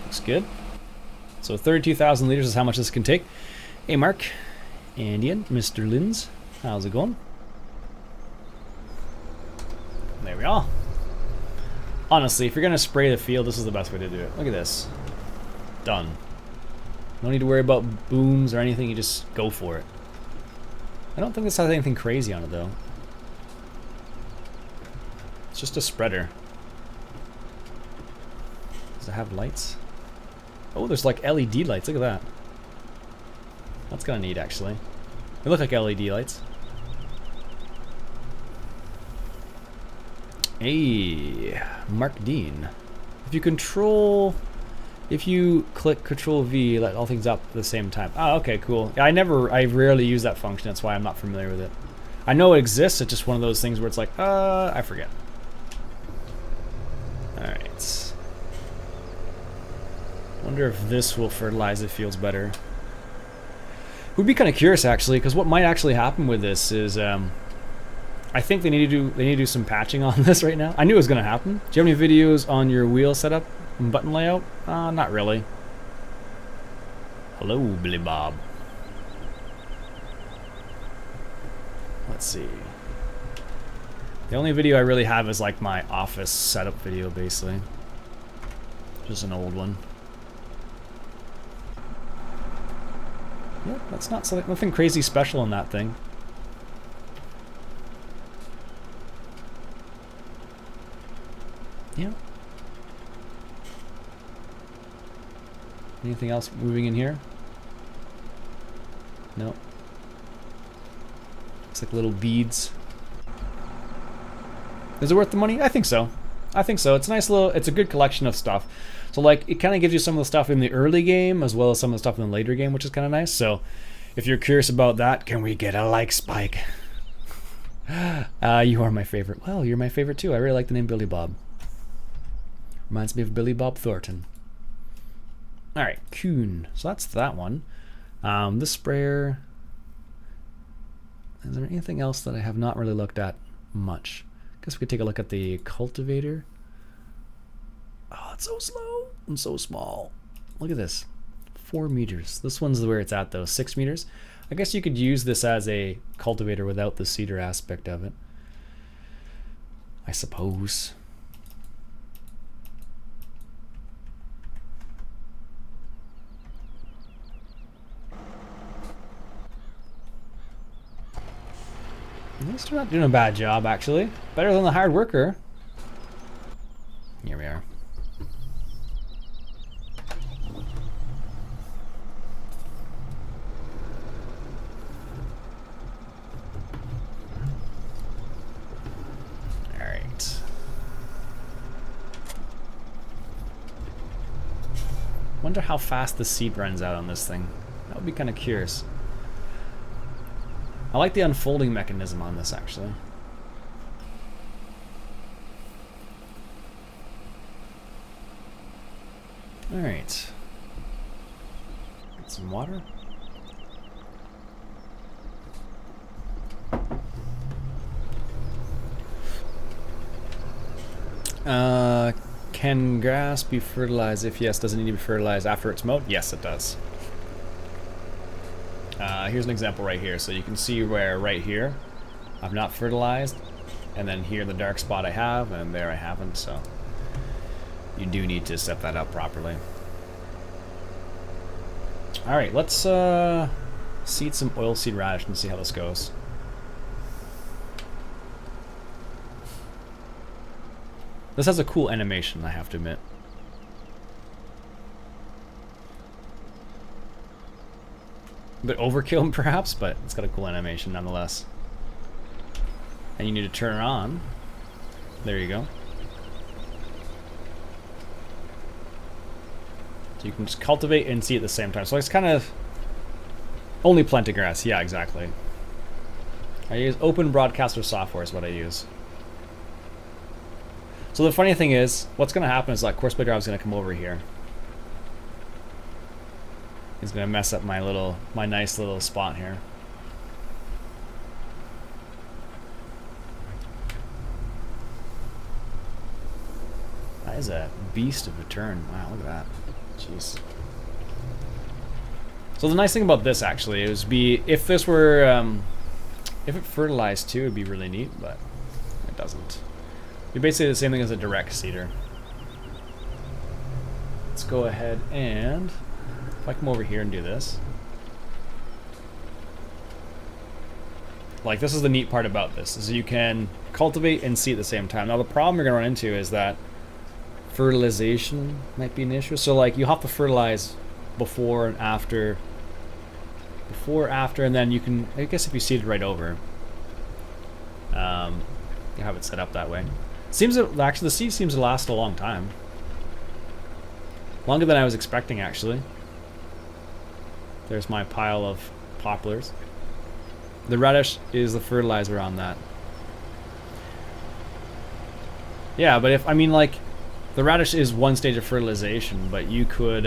Looks good. So 32,000 liters is how much this can take. Hey Mark, and Iain, Mr. Linz, how's it going? There we are. Honestly, if you're gonna spray the field, this is the best way to do it. Look at this. Done. No need to worry about booms or anything, you just go for it. I don't think this has anything crazy on it though. It's just a spreader. Does it have lights? Oh, there's like LED lights, look at that. That's kinda neat actually. They look like LED lights. Hey, Mark Dean. If you click Control V, let all things up at the same time. Oh, okay, cool. I rarely use that function. That's why I'm not familiar with it. I know it exists. It's just one of those things where it's like, I forget. All right. Wonder if this will fertilize the fields better. Would be kind of curious actually, because what might actually happen with this is, I think they need to do some patching on this right now. I knew it was going to happen. Do you have any videos on your wheel setup and button layout? Not really. Hello, Billy Bob. Let's see. The only video I really have is like my office setup video, basically. Just an old one. Yeah, that's not something, nothing crazy special in that thing. Yeah. Anything else moving in here? No. Looks like little beads. Is it worth the money? I think so. I think so. It's a nice little, it's a good collection of stuff. So like, it kind of gives you some of the stuff in the early game as well as some of the stuff in the later game, which is kind of nice. So if you're curious about that, can we get a like spike? You are my favorite. Well, you're my favorite too. I really like the name Billy Bob. Reminds me of Billy Bob Thornton. All right, KUHN. So that's that one. This sprayer. Is there anything else that I have not really looked at much? Guess we could take a look at the cultivator. Oh, it's so slow and so small. Look at this. 4 meters. This one's where it's at though, 6 meters. I guess you could use this as a cultivator without the seeder aspect of it, I suppose. At least they're not doing a bad job, actually. Better than the hard worker. Here we are. All right. Wonder how fast the seed runs out on this thing. That would be kind of curious. I like the unfolding mechanism on this, actually. All right. Get some water. Can grass be fertilized? If yes, does it need to be fertilized after it's mowed? Yes, it does. Here's an example right here. So you can see where right here I've not fertilized, and then here the dark spot I have, and there I haven't. So you do need to set that up properly. All right, let's seed some oilseed radish and see how this goes. This has a cool animation, I have to admit. A bit overkill perhaps, but it's got a cool animation nonetheless. And you need to turn it on. There you go. So you can just cultivate and see at the same time. So it's kind of only planting grass. Yeah, exactly. I use Open Broadcaster software is what I use. So the funny thing is, what's going to happen is like Course Play Drive is going to come over here. He's gonna mess up my nice little spot here. That is a beast of a turn. Wow, look at that. Jeez. So the nice thing about this actually is if this were if it fertilized too, it'd be really neat, but it doesn't. It'd be basically the same thing as a direct seeder. Let's go ahead and if I come over here and do this. Like, this is the neat part about this, is you can cultivate and seed at the same time. Now the problem you're gonna run into is that fertilization might be an issue. So like you have to fertilize before and after, and then you can, I guess if you seed it right over, you have it set up that way. Seems that actually the seed seems to last a long time. Longer than I was expecting, actually. There's my pile of poplars. The radish is the fertilizer on that. Yeah, but if, I mean, like, the radish is one stage of fertilization, but you could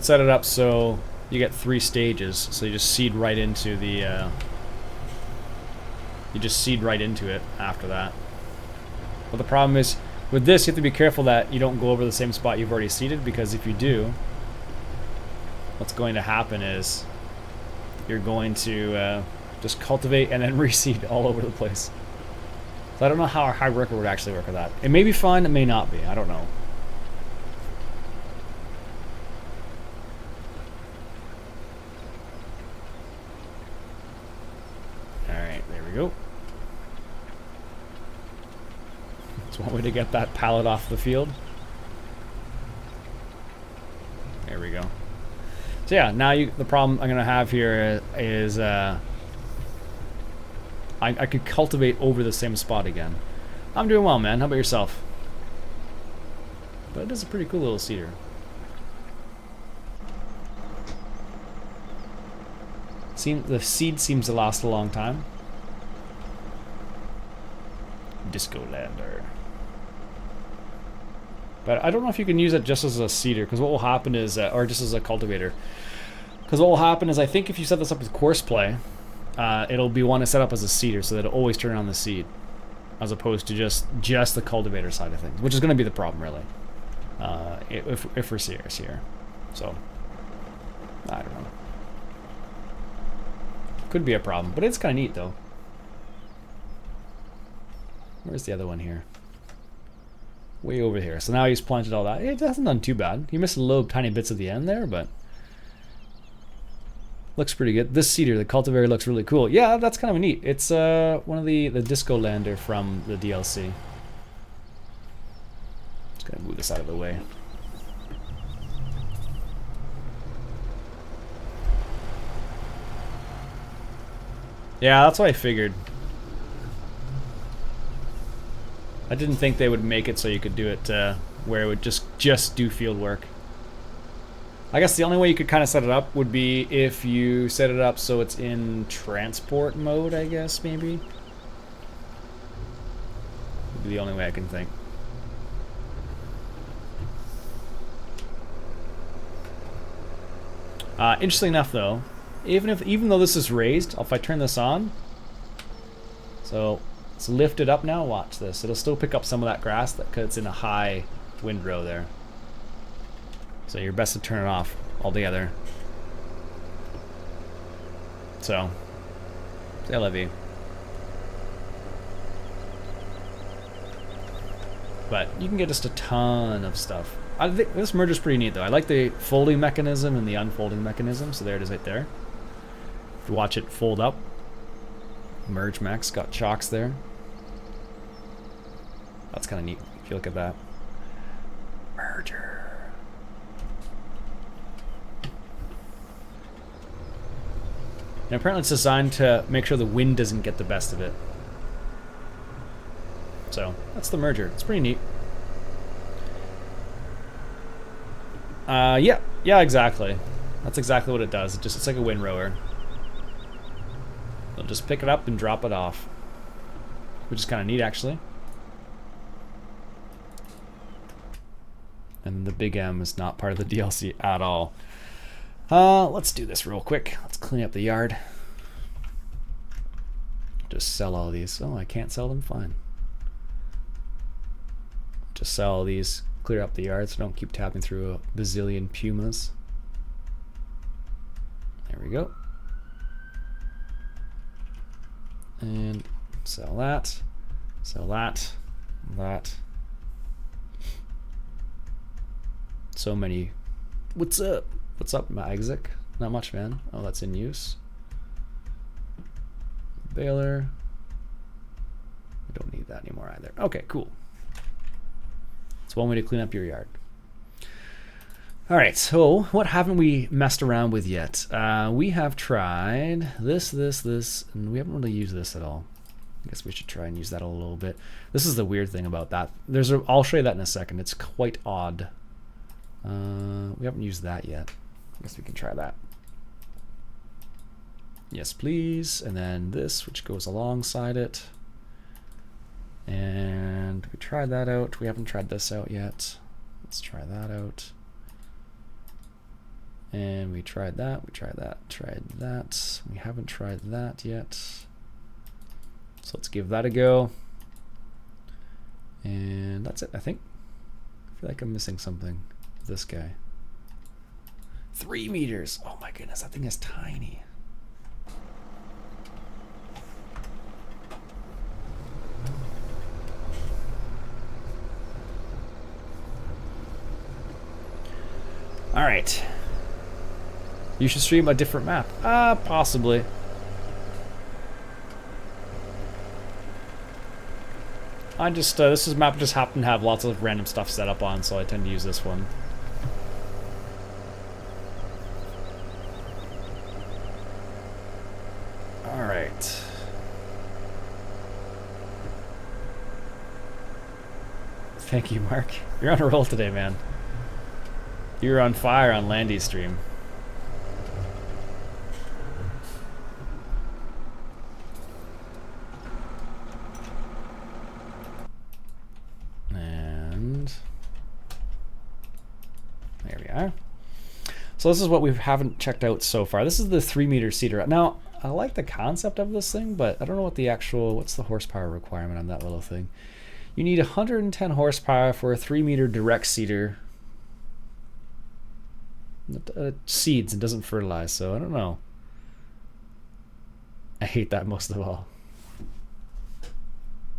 set it up so you get 3 stages. So you just seed right into the, you just seed right into it after that. But the problem is, with this, you have to be careful that you don't go over the same spot you've already seeded, because if you do, what's going to happen is you're going to just cultivate and then reseed all over the place. So I don't know how our hard worker would actually work with that. It may be fun, it may not be. I don't know. Alright, there we go. That's one way to get that pallet off the field. There we go. So yeah, now the problem I'm going to have here is I could cultivate over the same spot again. I'm doing well, man. How about yourself? But it is a pretty cool little cedar. The seed seems to last a long time. Disco Lander. But I don't know if you can use it just as a seeder, because what will happen is, or just as a cultivator. Because what will happen is, I think if you set this up with course play, it'll be one to set up as a seeder, so that it'll always turn on the seed, as opposed to just the cultivator side of things, which is going to be the problem, really, if we're serious here. So, I don't know. Could be a problem, but it's kind of neat, though. Where's the other one here? Way over here. So now he's planted all that. It hasn't done too bad. He missed a little tiny bits at the end there, but looks pretty good. This cedar, the cultivator, looks really cool. Yeah, that's kind of neat. It's one of the Disco Lander from the DLC. Just gonna move this out of the way. Yeah, that's what I figured. I didn't think they would make it so you could do it where it would just do field work. I guess the only way you could kind of set it up would be if you set it up so it's in transport mode, I guess, maybe. Would be the only way I can think. Interesting enough, though, even though this is raised, if I turn this on, so it's lifted up now, watch this. It'll still pick up some of that grass because it's in a high windrow there. So you're best to turn it off altogether. So, c'est la vie. But you can get just a ton of stuff. I think this merger's pretty neat, though. I like the folding mechanism and the unfolding mechanism. So there it is right there. If you watch it fold up, merge max got chocks there. That's kind of neat if you look at that. Merger. And apparently it's designed to make sure the wind doesn't get the best of it. So that's the merger. It's pretty neat. Yeah, exactly. That's exactly what it does. It's like a windrower. It'll just pick it up and drop it off, which is kind of neat, actually. And the big M is not part of the DLC at all. Let's do this real quick. Let's clean up the yard. Just sell all these. Oh, I can't sell them? Fine. Just sell all these, clear up the yard so don't keep tapping through a bazillion pumas. There we go. And sell that, that. So many. What's up? What's up, Magzik? Not much, man. Oh, that's in use. Baler. I don't need that anymore either. Okay, cool. It's one way to clean up your yard. All right, so what haven't we messed around with yet? We have tried this, and we haven't really used this at all. I guess we should try and use that a little bit. This is the weird thing about that. I'll show you that in a second. It's quite odd. We haven't used that yet. I guess we can try that. Yes, please. And then this, which goes alongside it. And we tried that out. We haven't tried this out yet. Let's try that out. And we tried that. We tried that. Tried that. We haven't tried that yet. So let's give that a go. And that's it, I think. I feel like I'm missing something. This guy. 3 meters. Oh my goodness, that thing is tiny. All right. You should stream a different map. Possibly. This map just happened to have lots of random stuff set up on, so I tend to use this one. All right. Thank you, Mark. You're on a roll today, man. You're on fire on Landy's stream. And there we are. So this is what we haven't checked out so far. This is the 3 meter seater. Now, I like the concept of this thing, but I don't know what what's the horsepower requirement on that little thing. You need 110 horsepower for a 3 meter direct seater. It seeds and doesn't fertilize, so I don't know. I hate that most of all.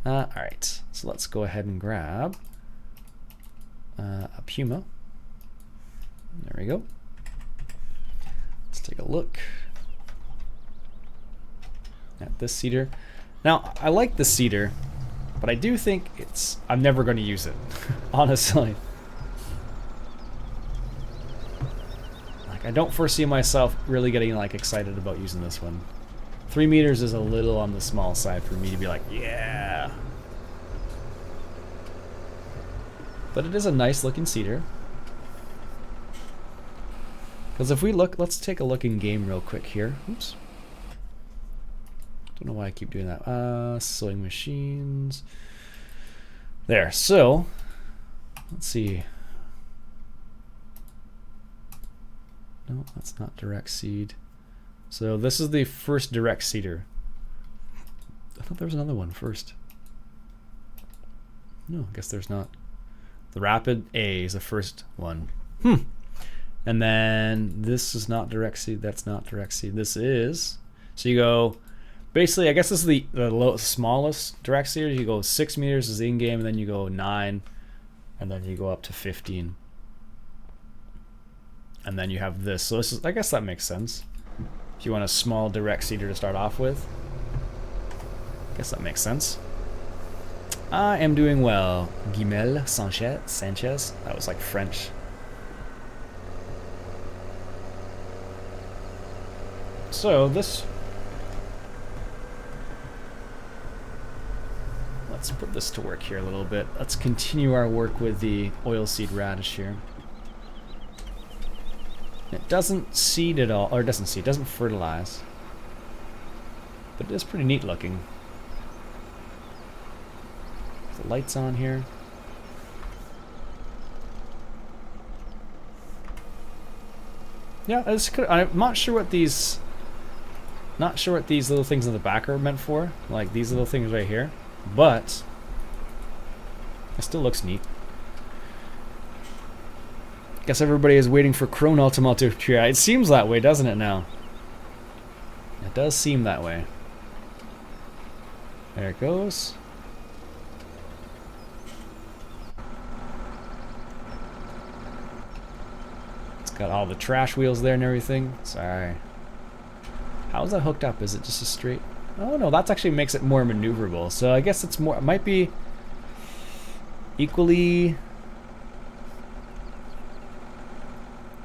All right, so let's go ahead and grab a Puma. There we go. Let's take a look at this seater. Now, I like the seater, but I do think I'm never going to use it, honestly. I don't foresee myself really getting excited about using this one. 3 meters is a little on the small side for me to be like, yeah. But it is a nice looking seater. Because if we look, let's take a look in game real quick here. Oops. Don't know why I keep doing that. Sewing machines. There, so let's see. No, that's not direct seed. So this is the first direct seeder. I thought there was another one first. No, I guess there's not. The Rapid A is the first one. And then this is not direct seed. That's not direct seed. This is. So you go. Basically, I guess this is the smallest direct seeder. You go 6 meters is in game, and then you go 9, and then you go up to 15. And then you have this. So this is, I guess that makes sense. If you want a small direct seeder to start off with. I guess that makes sense. I am doing well. Guimel Sanchez. That was like French. So this. Let's put this to work here a little bit. Let's continue our work with the oilseed radish here. It doesn't seed at all, or it doesn't fertilize. But it is pretty neat looking. The lights on here. Yeah, I'm not sure what these little things in the back are meant for, like these little things right here, but it still looks neat. Guess everybody is waiting for Krone Ultima to appear. It seems that way, doesn't it now? It does seem that way. There it goes. It's got all the trash wheels there and everything. Sorry. How is that hooked up? Is it just a straight? Oh no, that actually makes it more maneuverable. So I guess it might be equally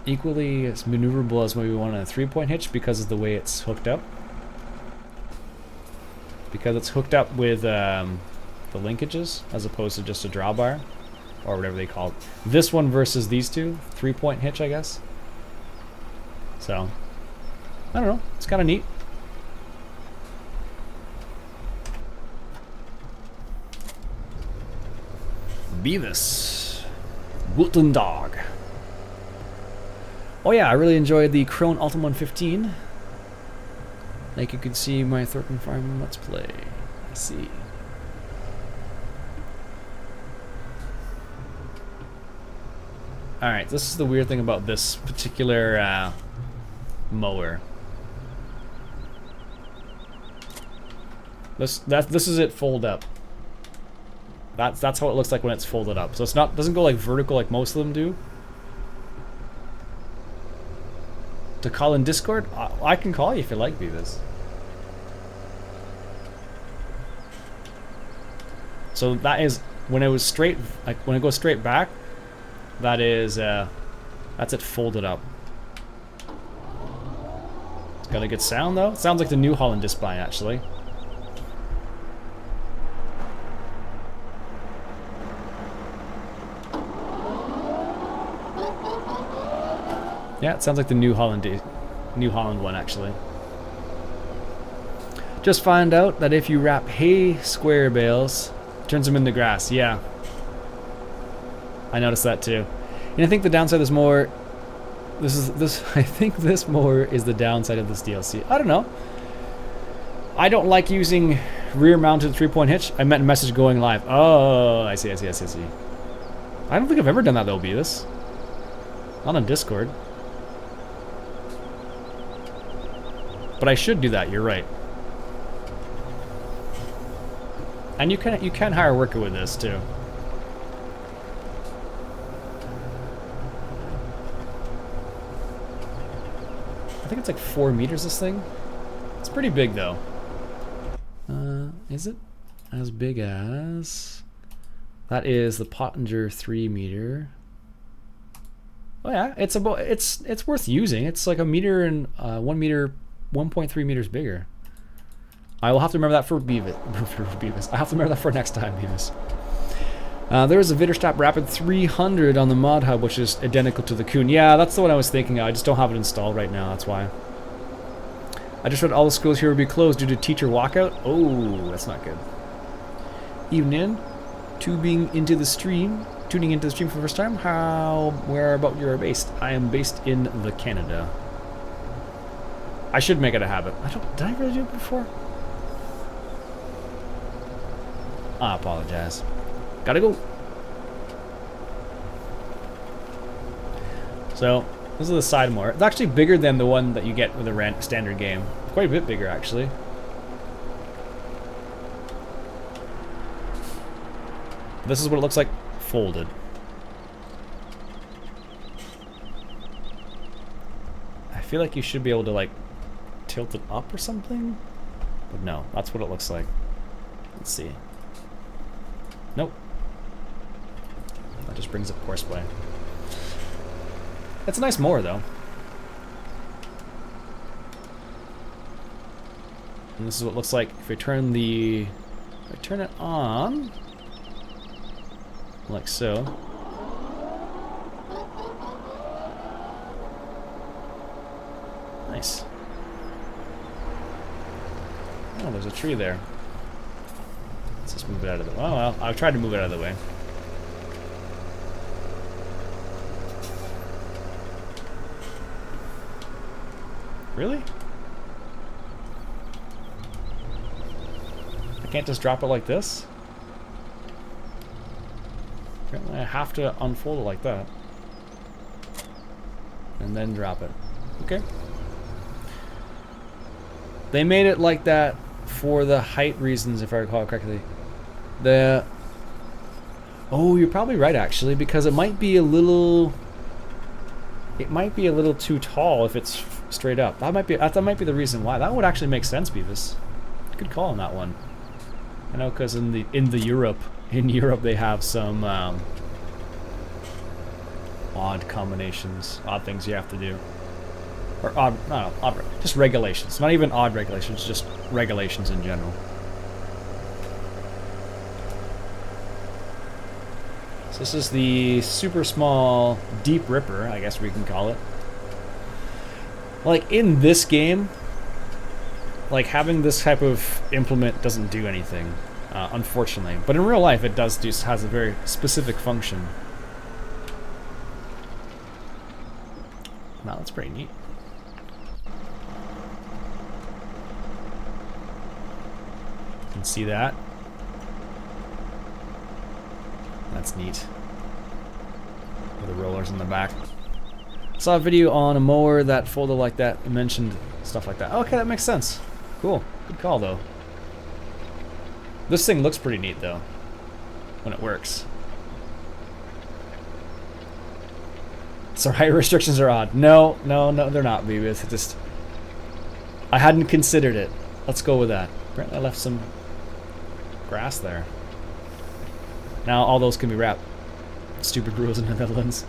as maneuverable as maybe one on a 3-point hitch because of the way it's hooked up. because it's hooked up with the linkages as opposed to just a drawbar or whatever they call it. This one versus these two, 3-point hitch, I guess. So, I don't know. It's kind of neat. Beavis. Guten Tag. Oh yeah, I really enjoyed the KUHN Ultima 115. Like you could see my Thornton Farm Let's Play. I see. Alright, this is the weird thing about this particular mower. This is it fold up. That's how it looks like when it's folded up. So it's not doesn't go like vertical like most of them do. To call in Discord? I can call you if you like, Beavis. So that is when it was straight, like when it goes straight back. That is that's it folded up. It's got a good sound though. It sounds like the New Holland disc spine actually. Yeah, it sounds like the New Holland one actually. Just find out that if you wrap hay square bales, it turns them into grass. Yeah, I noticed that too. And I think the downside is more. I think this more is the downside of this DLC. I don't know. I don't like using rear-mounted 3-point hitch. I meant a message going live. Oh, I see. I don't think I've ever done that though, Beavis. Not on Discord. But I should do that. You're right. And you can hire a worker with this too. I think it's like 4 meters. This thing. It's pretty big though. Is it as big as? That is the Pottinger 3 meter. Oh yeah, it's worth using. It's like a meter and 1 meter. 1.3 meters bigger. I will have to remember that for Beavis. I have to remember that for next time, Beavis. There is a Vitterstap Rapid 300 on the Mod Hub, which is identical to the KUHN. Yeah, that's the one I was thinking of. I just don't have it installed right now, that's why. I just read all the schools here will be closed due to teacher walkout. Oh, that's not good. Evening. Tuning into the stream for the first time. Where about you are based? I am based in the Canada. I should make it a habit. Did I really do it before? I apologize. Gotta go. So, this is the side mower. It's actually bigger than the one that you get with a standard game. Quite a bit bigger, actually. This is what it looks like folded. I feel like you should be able to, like, tilt it up or something, but no, that's what it looks like. Let's see. Nope. That just brings up horseplay. It's a nice mower though. And this is what it looks like if I turn it on, like so. Nice. Oh, there's a tree there. Let's just move it out of the way. Oh, well, I've tried to move it out of the way. Really? I can't just drop it like this? Apparently I have to unfold it like that. And then drop it. Okay. They made it like that for the height reasons, if I recall correctly. Oh, you're probably right actually, because it might be a little too tall if it's straight up. That might be the reason why. That would actually make sense, Beavis. Good call on that one. I know, because in Europe they have some odd combinations, odd things you have to do. Or odd, just regulations. Not even odd regulations, just regulations in general. So this is the super small deep ripper, I guess we can call it. Like in this game, like having this type of implement doesn't do anything, unfortunately. But in real life, it does has a very specific function. Wow, that's pretty neat. You can see that. That's neat. With the rollers in the back. Saw a video on a mower that folded like that. It mentioned stuff like that. Okay, that makes sense. Cool. Good call, though. This thing looks pretty neat, though, when it works. So height restrictions are odd. No, they're not, baby. It's just... I hadn't considered it. Let's go with that. Apparently I left some grass there. Now all those can be wrapped. Stupid rules in the Netherlands.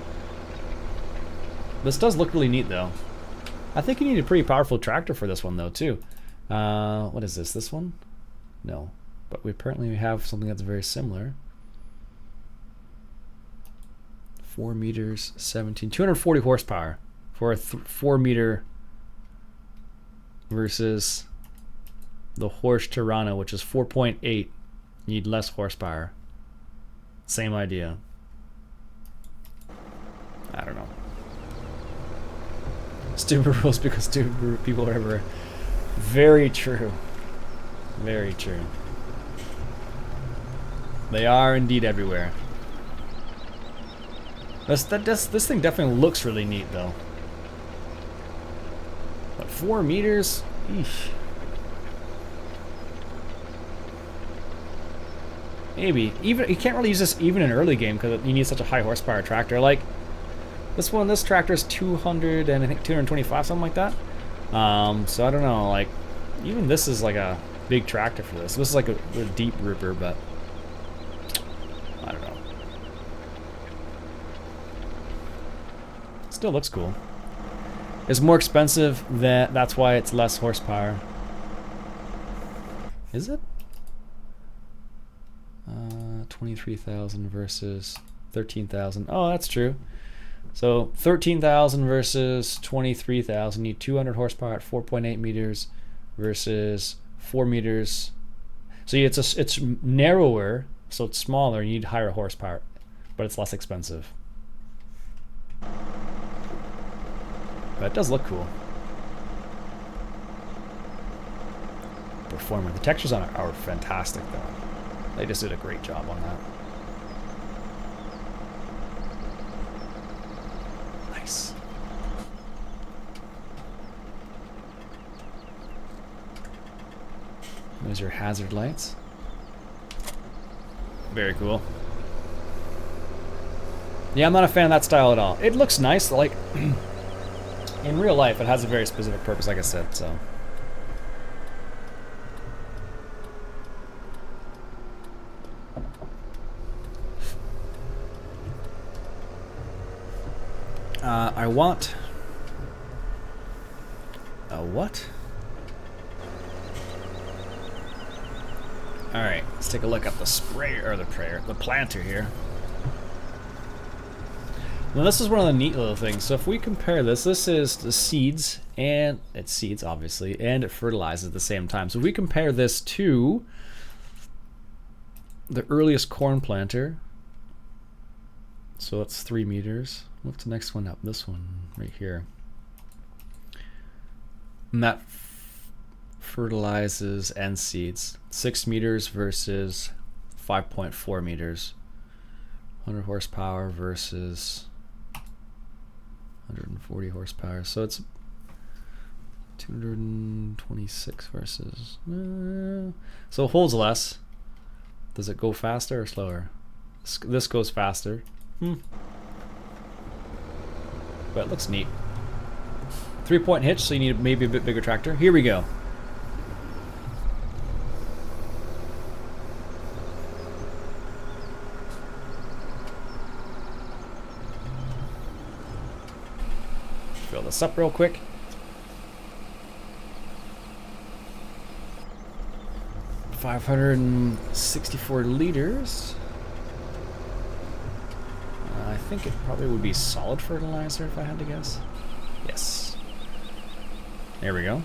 This does look really neat, though. I think you need a pretty powerful tractor for this one, though, too. What is this? This one? No. But we apparently have something that's very similar. 4 meters, 17, 240 horsepower for a 4 meter versus the Horse Tirana, which is 4.8. You need less horsepower. Same idea. I don't know. Stupid rules because stupid people are everywhere. Very true. Very true. They are indeed everywhere. This thing definitely looks really neat, though. But 4 meters? Eesh. Maybe. Even you can't really use this even in early game because you need such a high horsepower tractor. Like this one, this tractor is 200 and I think 225, something like that. So I don't know. Like even this is like a big tractor for this. This is like a deep ripper, but I don't know. Still looks cool. It's more expensive. That's why it's less horsepower. Is it? 23,000 versus 13,000. Oh, that's true. So 13,000 versus 23,000. You need 200 horsepower at 4.8 meters versus 4 meters. So it's narrower, so it's smaller. You need higher horsepower, but it's less expensive. But it does look cool. Performer. The textures on it are fantastic, though. They just did a great job on that. Nice. Those are hazard lights. Very cool. Yeah, I'm not a fan of that style at all. It looks nice, like in real life it has a very specific purpose, like I said, so. I want a what? All right, let's take a look at the sprayer or the planter here. Now this is one of the neat little things. So if we compare this is the seeds, and it's seeds obviously, and it fertilizes at the same time. So if we compare this to the earliest corn planter, so it's 3 meters. What's the next one up? This one right here. And that fertilizes and seeds. 6 meters versus 5.4 meters. 100 horsepower versus 140 horsepower. So it's 226 versus... so it holds less. Does it go faster or slower? This goes faster. But it looks neat. 3-point hitch, so you need maybe a bit bigger tractor. Here we go. Fill this up real quick. .564 liters. I think it probably would be solid fertilizer if I had to guess. Yes. There we go.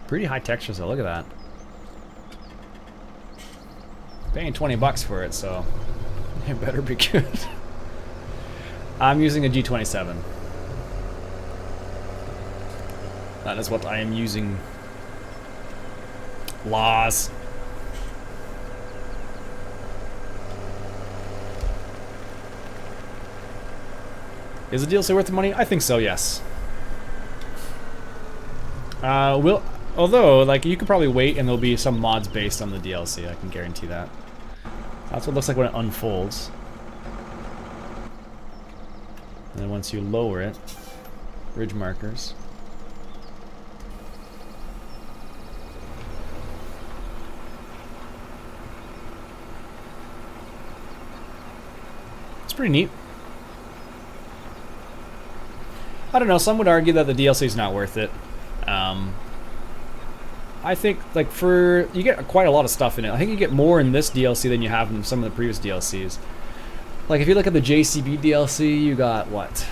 Pretty high textures though, look at that. Paying 20 bucks for it, so it better be good. I'm using a G27. That is what I am using. Laws. Is the DLC worth the money? I think so, yes. Although, like, you could probably wait and there'll be some mods based on the DLC, I can guarantee that. That's what it looks like when it unfolds. And then once you lower it, ridge markers. It's pretty neat. I don't know, some would argue that the DLC is not worth it. I think, like, you get quite a lot of stuff in it. I think you get more in this DLC than you have in some of the previous DLCs. Like, if you look at the JCB DLC, you got, what?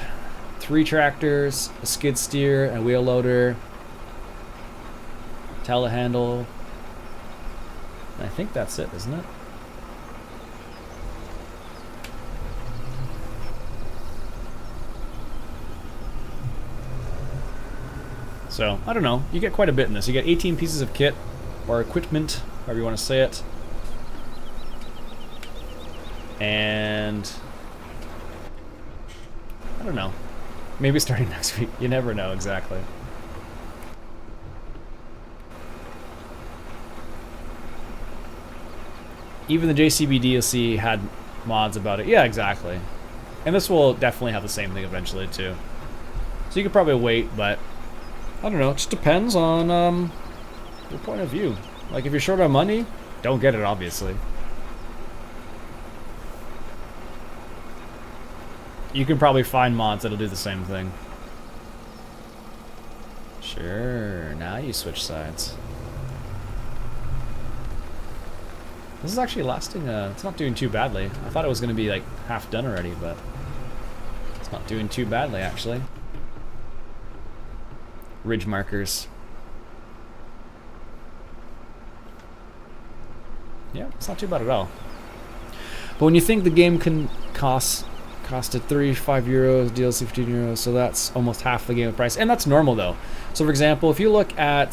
3 tractors, a skid steer, a wheel loader, telehandle. I think that's it, isn't it? So, I don't know. You get quite a bit in this. You get 18 pieces of kit, or equipment, however you want to say it. And I don't know. Maybe starting next week. You never know exactly. Even the JCB DLC had mods about it. Yeah, exactly. And this will definitely have the same thing eventually too. So you could probably wait, but I don't know, it just depends on your point of view. Like, if you're short on money, don't get it, obviously. You can probably find mods that'll do the same thing. Sure, now you switch sides. This is actually lasting, it's not doing too badly. I thought it was going to be, like, half done already, but it's not doing too badly, actually. Ridge markers. Yeah, it's not too bad at all. But when you think the game can costed 35 euros, DLC 15 euros, so that's almost half the game price, and that's normal though. So for example, if you look at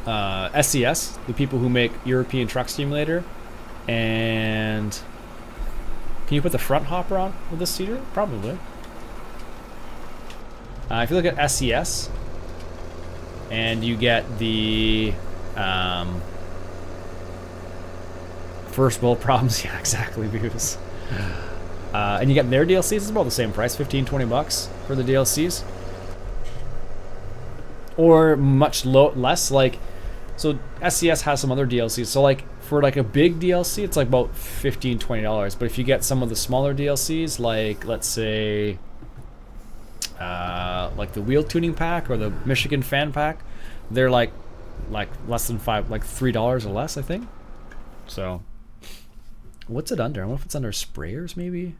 SCS, the people who make European Truck Simulator, and can you put the front hopper on with this seater? Probably. If you look at SCS, and you get the first world problems, yeah, exactly, views. And you get their DLCs, it's about the same price, 15-20 bucks for the DLCs. Or much less, like, so SCS has some other DLCs, so like, for like a big DLC, it's like about $15-20, but if you get some of the smaller DLCs, like, let's say, like the wheel tuning pack or the Michigan fan pack, they're like less than $3 or less, I think. So what's it under? I wonder if it's under sprayers maybe,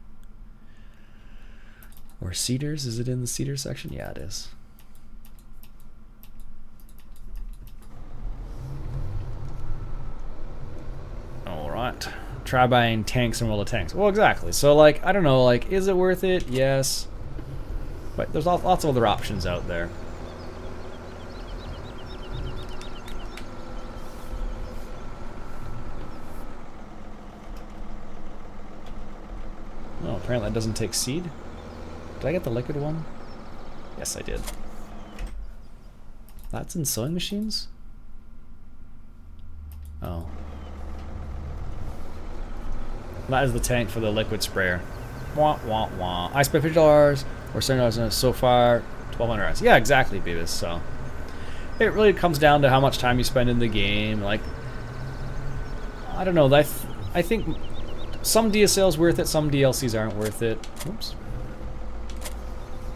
or seeders. Is it in the seeder section? Yeah, it is. All right, try buying tanks and roll of tanks. Well, exactly. So like, I don't know, like, is it worth it? Yes. But there's lots of other options out there. Oh, apparently that doesn't take seed. Did I get the liquid one? Yes, I did. That's in sewing machines? Oh. That is the tank for the liquid sprayer. Wah, wah, wah. I spent $50 or $7 so far, $1,200. Yeah, exactly, Beavis. So it really comes down to how much time you spend in the game. Like, I don't know. I think some DSL's worth it, some DLCs aren't worth it. Oops.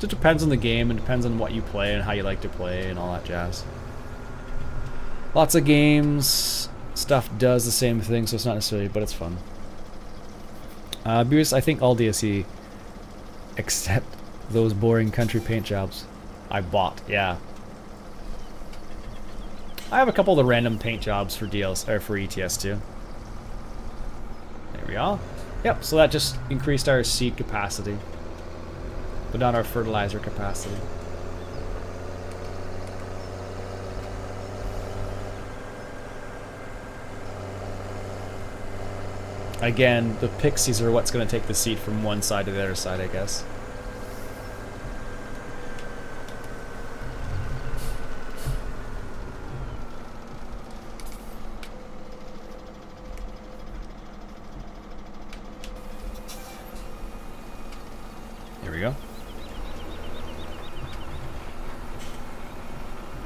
It depends on the game and depends on what you play and how you like to play and all that jazz. Lots of games stuff does the same thing, so it's not necessarily, but it's fun. Because I think all DSE except those boring country paint jobs I bought. Yeah, I have a couple of the random paint jobs for DLC or for ETS too. There we are. Yep. So that just increased our seed capacity, but not our fertilizer capacity. Again, the pixies are what's going to take the seed from one side to the other side, I guess. Here we go.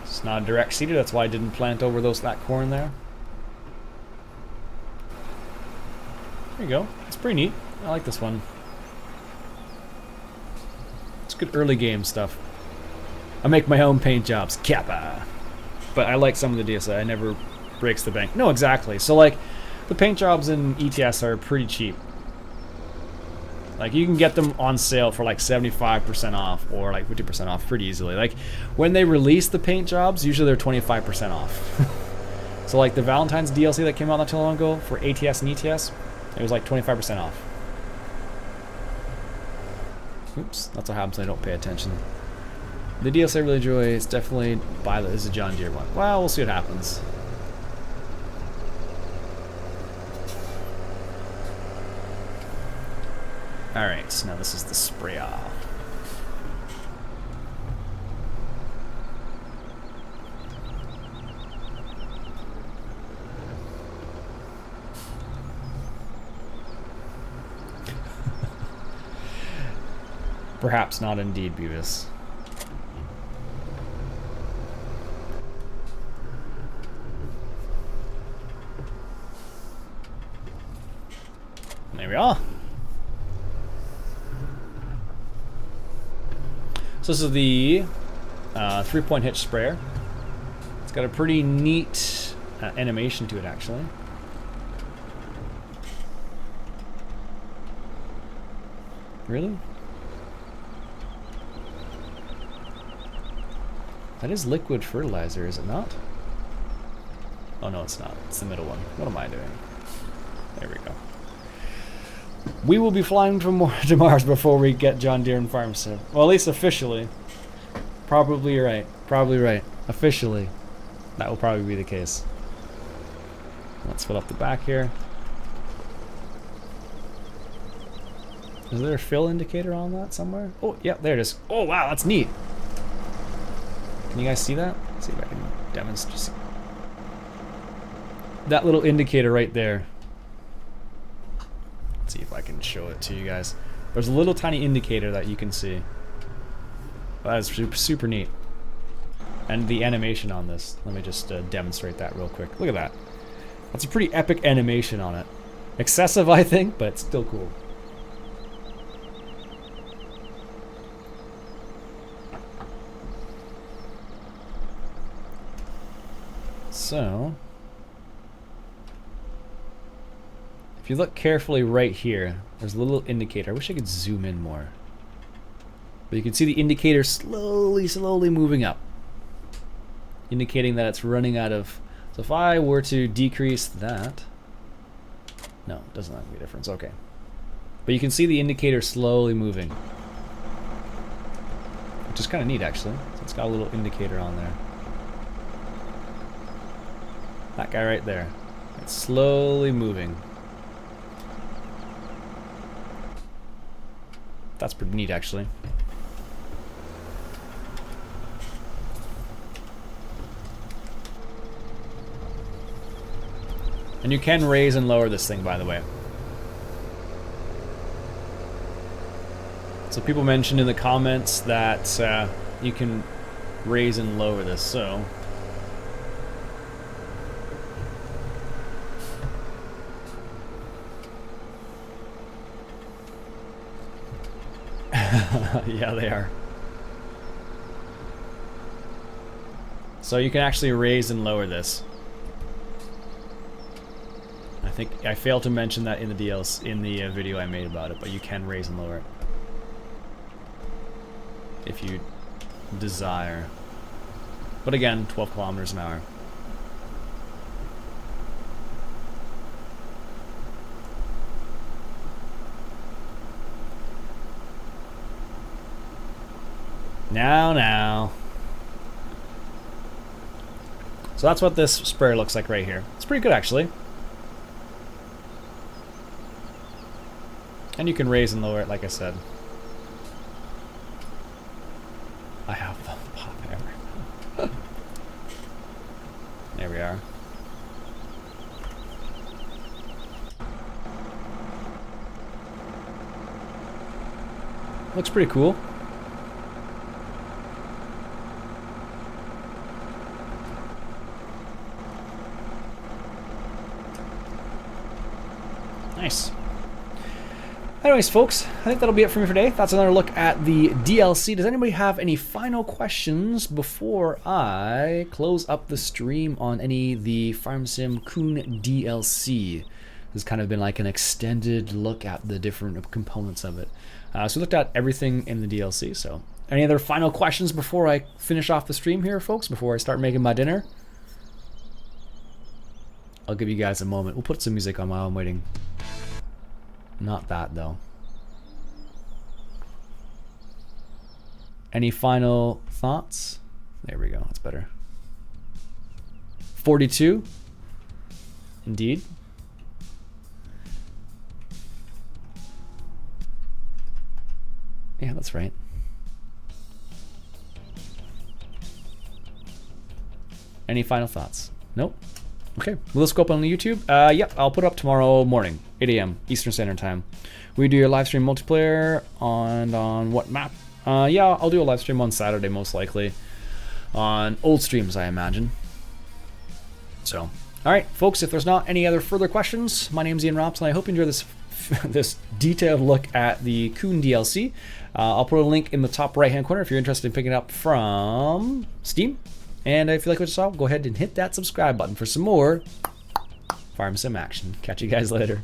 It's not direct seeded, that's why I didn't plant over that corn there. There you go. It's pretty neat. I like this one. It's good early game stuff. I make my own paint jobs. Kappa. But I like some of the DSI. I never breaks the bank. No, exactly. So like, the paint jobs in ETS are pretty cheap. Like you can get them on sale for like 75% off or like 50% off pretty easily. Like when they release the paint jobs, usually they're 25% off. So like the Valentine's DLC that came out not too long ago for ATS and ETS, it was like 25% off. Oops, that's what happens when I don't pay attention. The DLC I really enjoy is definitely is a John Deere one. Well, we'll see what happens. Alright, so now this is the sprayer. Perhaps not indeed, Beavis. There we are. So this is the 3-point hitch sprayer. It's got a pretty neat animation to it, actually. Really? That is liquid fertilizer, is it not? Oh no, it's not. It's the middle one. What am I doing? There we go. We will be flying to Mars before we get John Deere and Farm Sim. Well, at least officially. Probably right. Probably right. Officially. That will probably be the case. Let's fill up the back here. Is there a fill indicator on that somewhere? Oh, yeah, there it is. Oh, wow, that's neat. Can you guys see that? Let's see if I can demonstrate. That little indicator right there. Let's see if I can show it to you guys. There's a little tiny indicator that you can see. That is super, super neat. And the animation on this. Let me just demonstrate that real quick. Look at that. That's a pretty epic animation on it. Excessive, I think, but it's still cool. So, if you look carefully right here, there's a little indicator. I wish I could zoom in more. But you can see the indicator slowly moving up, indicating that it's running out of. So if I were to decrease that, no, it doesn't make a difference. Okay, but you can see the indicator slowly moving, which is kind of neat actually. So it's got a little indicator on there. That guy right there. It's slowly moving. That's pretty neat actually. And you can raise and lower this thing, by the way. So people mentioned in the comments that you can raise and lower this, so yeah, they are. So you can actually raise and lower this. I think I failed to mention that in the DLC, in the video I made about it, but you can raise and lower it if you desire. But again, 12 kilometers an hour. Now. So that's what this sprayer looks like right here. It's pretty good, actually. And you can raise and lower it, like I said. I have the pop hammer. There we are. Looks pretty cool. Nice. Anyways, folks, I think that'll be it for me for today. That's another look at the DLC. Does anybody have any final questions before I close up the stream on any of the Farm Sim KUHN DLC? This has kind of been like an extended look at the different components of it. So we looked at everything in the DLC. So any other final questions before I finish off the stream here, folks, before I start making my dinner? I'll give you guys a moment. We'll put some music on while I'm waiting. Not that, though. Any final thoughts? There we go. That's better. 42. Indeed. Yeah, that's right. Any final thoughts? Nope. Okay, well, let's go up on the YouTube. Yep, I'll put it up tomorrow morning, 8 a.m. Eastern Standard Time. We do your live stream multiplayer on what map? Yeah, I'll do a live stream on Saturday, most likely. On old streams, I imagine. So, alright, folks, if there's not any other further questions, my name's Iain Robson. I hope you enjoyed this this detailed look at the KUHN DLC. I'll put a link in the top right-hand corner if you're interested in picking it up from Steam. And if you like what you saw, go ahead and hit that subscribe button for some more Farm Sim action. Catch you guys later.